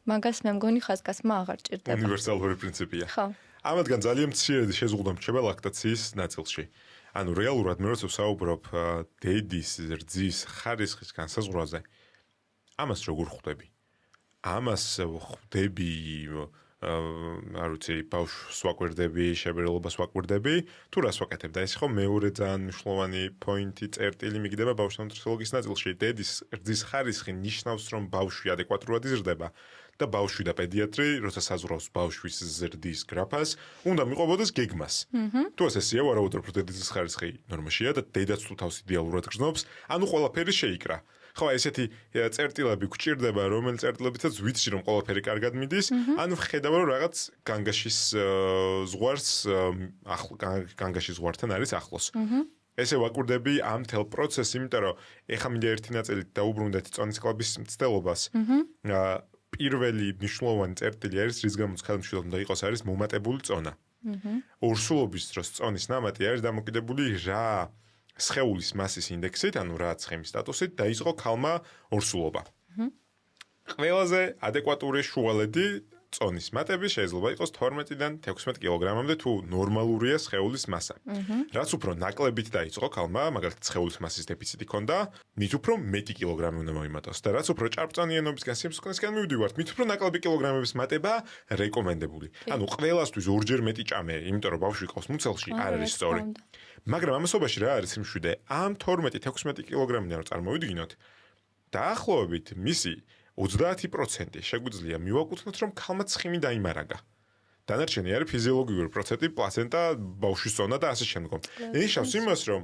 მაგას მე მგონი ხაზგასმა აღარ ჭირდება. უნივერსალური პრინციპია. ხო. ამათგან ძალიან მცირედი შეზღუდვა მრჩება ლაქტაციის ნაწილში. ანუ რეალურად მე როცა ვსაუბრობ დედის რძის ხარისხის განსაზღვრაზე, ამას როგორ ხვდები? ამას ხვდები არ ვიცი, ბავშვს ვაკვირდები, შებრალობას ვაკვირდები, თუ რას ვაკეთებ და ეს ხო მეორე ძალიან მნიშვნელოვანი პოინტი წერტილი მიგდება ბავშვთან ნუტრიოლოგიის ნაწილში. დედის რძის ხარისხი ნიშნავს, რომ ბავშვი ადეკვატურად იზრდება და ბავშვი და პედიატრი, როცა საზღვრავს ბავშვის ზრდის გრაფას, უნდა მიყვებოდეს გეგმას. თუ ესეა, ვარაუდობ, რომ დედის ხარისხი ნორმაშია და დედაც თუ თავს იდეალურად გრძნობს, ანუ ყველაფერი შეიკრა. ხო, ესეთი წერტილები გვჭირდება, რომელი წერტილებითაც ვიცი, რომ ყველაფერი კარგად მიდის, ანუ ხედავ, რომ რაღაც განგაშის ზღვარს განგაშის ზღვართან არის ახლოს. ესე ვაკვირდები ამ თელ პროცესს, იმიტომ რომ ეხა მინდა ერთი ნაწილი დაუბრუნდეთ წონის კლუბის მცდელობას. პირველი მნიშვნელოვანი წერტილი არის, რის გამოც ხელმშვილად უნდა იყოს, არის მომატებული წონა. ორსულობის დროს წონის ნამატი არის დამოკიდებული რა სხეულის მასის ინდექსით, ანუ რა ცხიმის სტატუსით დაიწყო ქალმა ორსულობა. ყველაზე ადეკვატური შუალედი წონის მატები შეიძლება იყოს 12-დან 16 კილოგრამამდე თუ ნორმალურია სხეულის მასა. რაც უფრო ნაკლებით დაიწყო ქალმა, მაგალითად სხეულის მასის დეფიციტი ქონდა, მით უფრო მეტი კილოგრამი უნდა მოიმატოს და რაც უფრო ჭარბწონიანობისგან სიმსუქნისგან მივდივართ, მით უფრო ნაკლები კილოგრამების მატება რეკომენდებული. ანუ ყველასთვის ორჯერ მეტი ჭამე, იმიტომ რომ ბავშვი ყავს მუცელში არ არის სწორი. მაგრამ ამასობაში რა არის სიმშვიდე? ამ 12-16 კილოგრამიდან რომ წარმოვიდგინოთ, დაახლოებით მისი 30% შეგვიძლია მივაკუთვნოთ, რომ ქალმა ცხიმი დაიმარაგა. დანარჩენი არის ფიზიოლოგიური პროცესი, პლაცენტა, ბავშვის ზონა და ასე შემდგომ. ნიშნავს იმას, რომ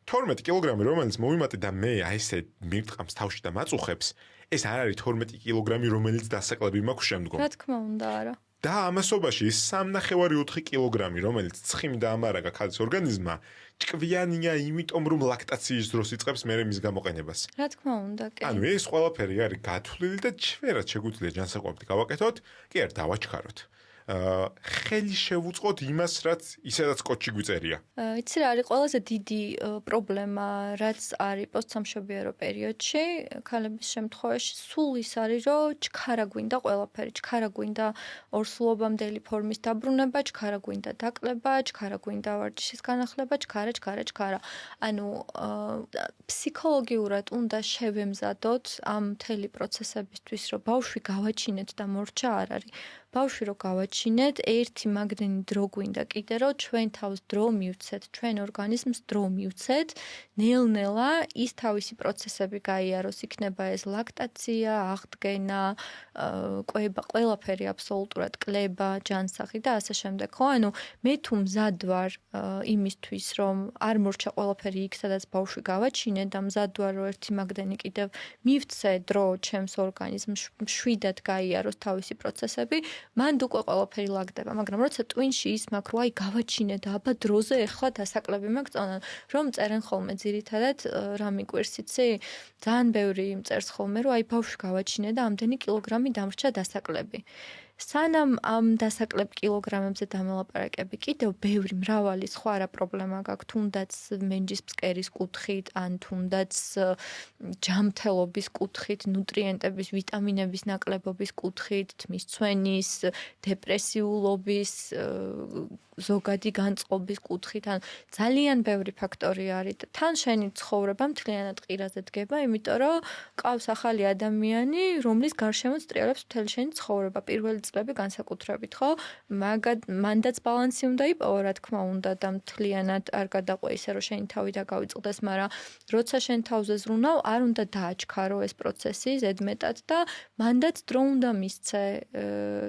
12 კილოგრამი, რომელიც მოვიმატე და მე აი ესე მირტყამს თავში და მაწუხებს, ეს არ არის 12 კილოგრამი, რომელიც დასაკლები მაქვს შემდგომ. რა თქმა უნდა, არა. და ამასობაში 3.5-4 კილოგრამი, რომელიც ცხიმი დაამარაგა ქალის ორგანიზმმა, ჭკვიანია, იმიტომ რომ ლაქტაციის დროს იწყებს მერე მის გამოყენებას. რა თქმა უნდა, კი. ანუ ეს ყველაფერი არის გათვლილი და ჩვენაც შეგვიძლია ჯანსაღმობით გავაკეთოთ, კი არ დავაჩქაროთ. ხელი შევუწყოთ იმას, რაც ისედაც კოჩი გვიწერია. იცი რა არის ყველაზე დიდი პრობლემა, რაც არის პოსტსამშობიარო პერიოდში, ქალების შემთხვევაში, სულ ის არის, რომ ჩქარა გვინდა ყველაფერი, ჩქარა გვინდა ორსულობამდელი ფორმის დაბრუნება, ჩქარა გვინდა დაკლება, ჩქარა გვინდა ვარჯიშის განახლება, ჩქარა. ანუ ფსიქოლოგიურად უნდა შევემზადოთ ამ მთელი პროცესებისთვის, რომ ბავშვი გავაჩინეთ და მორჩა არ არის. ბავშვი რო გავაჩინეთ, ერთი მაგდენი დრო გვინდა კიდე, რომ ჩვენ თავს დრო მივცეთ, ჩვენ ორგანიზმს დრო მივცეთ, ნელ-ნელა ის თავისი პროცესები გაიაროს, იქნება ეს ლაქტაცია, აღდგენა, კვება, ყველაფერი აბსოლუტურად კლება, ჯანსაღი და ასე შემდეგ. ხო, ანუ მე თუ მზად ვარ იმისთვის, რომ არ მორჩა ყველაფერი იქ, სადაც ბავშვი გავაჩინე და მზად ვარ, რომ ერთი მაგდენი კიდევ მივცე დრო ჩემს ორგანიზმს, შვიდად გაიაროს თავისი პროცესები, მანდ უკვე ყველაფერი ლაგდება, მაგრამ როცა ტვინში ის მაქვს, რომ აი გავაჩინე და აბა დროზე ეხლა დასაკლები მაქვს წონა, რომ წერენ ხოლმე ძირითადად რა მიკვირს იცი? ძალიან ბევრი წერს ხოლმე, რომ აი ბავშვი გავაჩინე და ამდენი კილოგრამი დამრჩა დასაკლები. სანამ ამ დასაკლებ კილოგრამებზე დამელაპარაკები, კიდევ ბევრი მრავალი სხვა რა პრობლემა გაქვთ, თუნდაც მენჯის ფსკერის კუთხით, ან თუნდაც ჯამთელობის კუთხით, ნუტრიენტების, ვიტამინების ნაკლებობის კუთხით, თმის ცვენის, დეპრესიულობის, ზოგადი განწყობის კუთხით, ან ძალიან ბევრი ფაქტორი არის და თან შენი ცხოვრება მთლიანად ყირაზე დგება, იმიტომ რომ ყავს ახალი ადამიანი, რომლის გარშემო სტრიალებს მთელი შენი ცხოვრება, პირველი წლები განსაკუთრებით, ხო? მანდაც ბალანსი უნდა იპოვო, რა თქმა უნდა, და მთლიანად არ გადაყვე ისე, რომ შენი თავი დაგავიწყდეს, მაგრამ როცა შენ თავზე ზრუნავ, არ უნდა დააჩქარო ეს პროცესი ზედმეტად და მანდაც დრო უნდა მისცე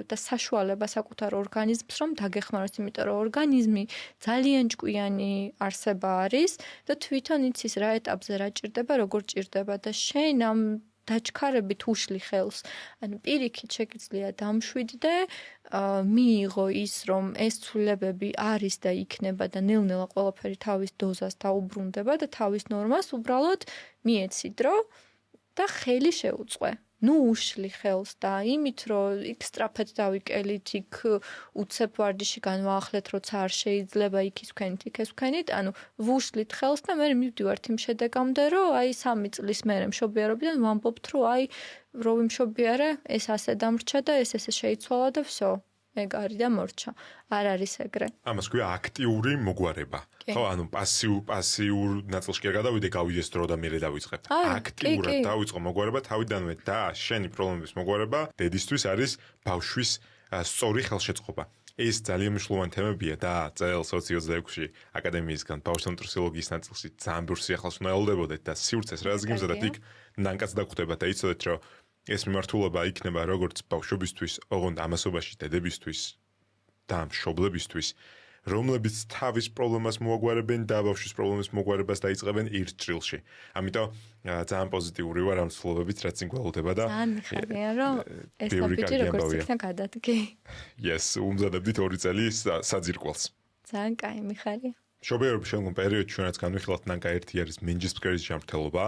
და საშუალება საკუთარ ორგანიზმს, რომ დაგეხმაროს, იმიტომ რომ ორგანიზმი ძალიან ჭკვიანი არსება არის და თვითონ იცის რა ეტაპზე რა ჭირდება, როგორ ჭირდება და შენ ამ დაჩქარებით უშლი ხელს. ანუ პირიქით შეგიძლია დამშვიდდე, მიიღო ის, რომ ეს ცვლილებები არის და იქნება და ნელ-ნელა ყველაფერი თავის დოზას დაუბრუნდება და თავის ნორმას უბრალოდ მიეცი დრო და ხელი შეუწყე. ნუ უშლი ხელს და იმით, რომ იქ სტრაფად დავიკელით, იქ უცებ ვარჯიში განვაახლეთ, როცა არ შეიძლება იქ ის ვქენით, იქ ეს ვქენით, ანუ ვუშლით ხელს და მე მივდივართ იმ შედეგამდე, რომ აი 3 წლის მერე მშობიარობიდან ვამბობთ, რომ აი რო ვიმშობიარე, ეს ასე დამრჩა და ეს ესე შეიცვალა და всё. ეგ არის და მორჩა. არ არის ეგრე. ამას ქვია აქტიური მოგვარება. ხო, ანუ პასიურ ნაწილში არ გადავიდე, გავიდეს დრო და მერე დავიწყებ. აქტიურად დავიწყო მოგვარება თავიდანვე და შენი პრობლემების მოგვარება დედისთვის არის ბავშვის სწორი ხელშეწყობა. ეს ძალიან მნიშვნელოვანი თემებია და წელს 2026-ში აკადემიისგან ბავშვთმოტრუსიოლოგიის ნაწილში ძალიან ბევრ სიახლოვეს უნდა ელოდებოდეთ და სივრცეს რაც გიმზადათ იქ ნანკაც დაგხვდებათ და იცოდეთ რომ ეს მიმართულება იქნება როგორც ბავშვებისთვის, ოღონდ ამასობაში დედებისთვის და მშობლებისთვის, რომლებიც თავის პრობლემას მოაგვარებენ და ბავშვის პრობლემის მოგვარებას დაიწყებენ ერთ ჭრილში. ამიტომ ძალიან პოზიტიური ვარ ამ ცდილობებით, რაც წინ გველოდება და ძალიან მიხარია, რომ ეს ნაბიჯი როგორც იქნა გადადგე. Yes, უმზადებდით 2 წელი საძირკველს. ძალიან კაი, მიხარია. მშობიარობის შემდგომ პერიოდში ჩვენაც განვიხილავთ ნანკა ერთი არის მენჯისფსკერის ჯანმრთელობა,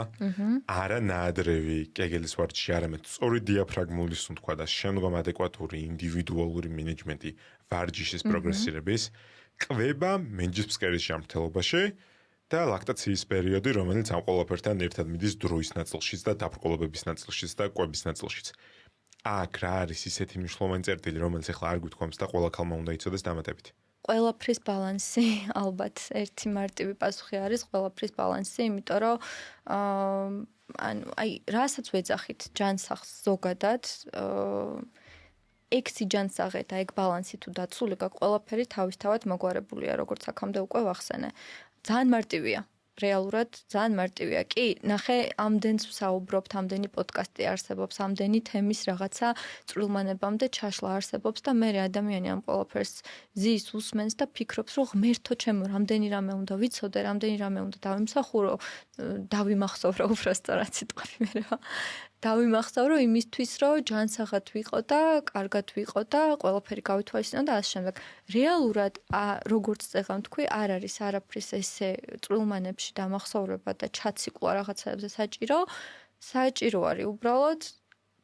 არა ნაადრევი კეგელის ვარჯიში, არამედ სწორი დიაფრაგმული სუნთქვა და შემდგომ ადეკვატური ინდივიდუალური მენეჯმენტი ვარჯიშის პროგრესირების ყვება მენჯისფსკერის ჯანმრთელობაში და ლაქტაციის პერიოდი, რომელიც ამ ყველაფერთან ერთად მიდის დროის ნაწილშიც და დაბრკოლებების ნაწილშიც და კვების ნაწილშიც. აქ რა არის ისეთი მნიშვნელოვანი წერტილი, რომელიც ახლა არ გვითქვამს და ყველა ქალმა უნდა იცოდეს დამატებით. ყველაფრის ბალანსი, ალბათ ერთი მარტივი პასუხი არის ყველაფრის ბალანსი, იმიტომ რომ აი რასაც ვეძახით ჯანსაღს ზოგადად, ექსი ჯანსაღე და ეგ ბალანსი თუ დაცული გაქვს, ყველაფერი თავისთავად მოგვარებულია, როგორც აქამდე უკვე ვახსენე. ძალიან მარტივია. რეალურად ძალიან მარტივია. კი, ნახე, ამდენს ვსაუბრობთ, ამდენი პოდკასტი არსებობს, ამდენი თემის რაღაცა წვრილმანებამდე ჩაშლა არსებობს და მე ადამიანი ამ ყველაფერს ზის, უსმენს და ფიქრობს, რომ ღმერთო ჩემო, რამდენი რამე უნდა ვიცოდე, რამდენი რამე უნდა დავიმსახურო, დავიმახსოვრო უბრალოდ სიტყვები მე რა. დავიმახსოვრო იმისთვის, რომ ჯანსაღად ვიყო და კარგად ვიყო და ყველაფერი გავითვალისწინო და ასე შემდეგ. რეალურად, როგორც წეგან თქვი, არ არის არაფრის ესე წვრილმანებში დამახსოვრება და ჩაციკლა რაღაცებზე საჭირო. საჭირო არის უბრალოდ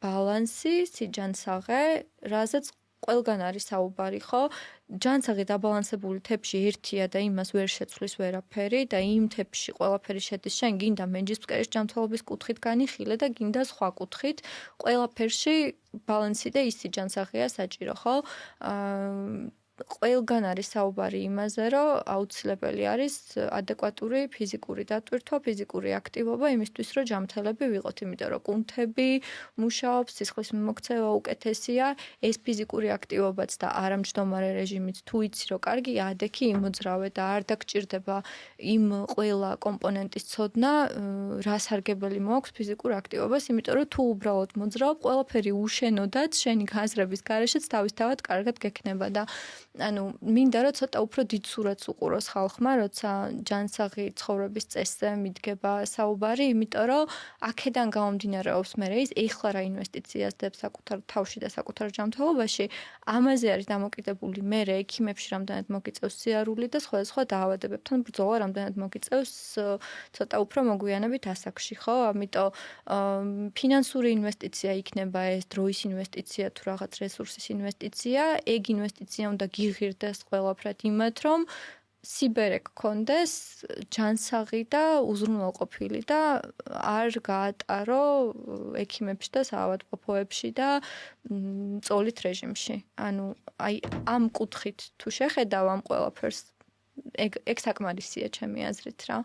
ბალანსი, სიჯანსაღე, რაზეც ყველგან არის საუბარი, ხო? ჯანსაღი დაბალანსებული თებში ერთია და იმას ვერ შეცვლის ვერაფერი და იმ თებში ყველაფერი შედის შენ გინდა მენჯისფსკერის ჯანმრთელობის კუთხით განიხილე და გინდა სხვა კუთხით ყველაფერში ბალანსი და ის სიჯანსაღეა საჭირო, ხო? ყველგან არის საუბარი იმაზე, რომ აუცილებელი არის ადეკვატური ფიზიკური დატვირთვა, ფიზიკური აქტივობა იმისთვის, რომ ჯანმრთელები ვიყოთ, იმიტომ რომ კუნთები მუშაობს, სისხლის მიმოქცევა უკეთესია, ეს ფიზიკური აქტივობაც და არამჯდომარე რეჟიმით თუ იცი, რომ კარგია, ადექი იმოძრავე და არ დაგჭირდება იმ ყველა კომპონენტის ცოდნა, რა სარგებელი მოაქვს ფიზიკურ აქტივობას, იმიტომ რომ თუ უბრალოდ მოძრავ, ყველაფერი უშენოდაც შენი გაზრების გარეშეც თავისთავად კარგად გექნება და ანუ მინდა რომ ცოტა უფრო დიდ სურათს უყუროს ხალხმა, როცა ჯანსაღი ცხოვრების წესზე მიდგება საუბარი, იმიტომ რომ აქედან გამომდინარეობს მე ის ეხლა რა ინვესტიციას დებს საკუთარ თავში და საკუთარ ჯანმრთელობაში, ამაზე არის დამოკიდებული მე ექიმებში რამდენად მოგიწევს სიარული და სხვადასხვა დაავადებებთან ბრძოლა რამდენად მოგიწევს ცოტა უფრო მოგვიანებით ასაკში, ხო? ამიტომ ფინანსური ინვესტიცია იქნება ეს, დროის ინვესტიცია თუ რაღაც რესურსის ინვესტიცია, ეგ ინვესტიცია უნდა გიღირდეს ყველაფრად იმათ, რომ სიბერე გქონდეს ჯანსაღი და უზრუნველყოფილი და არ გაატარო ექიმებში და საავადმყოფოებში და წოლით რეჟიმში. ანუ აი ამ კუთხით თუ შეხედავ ამ ყველაფერს ეგ საკმარისია ჩემი აზრით რა.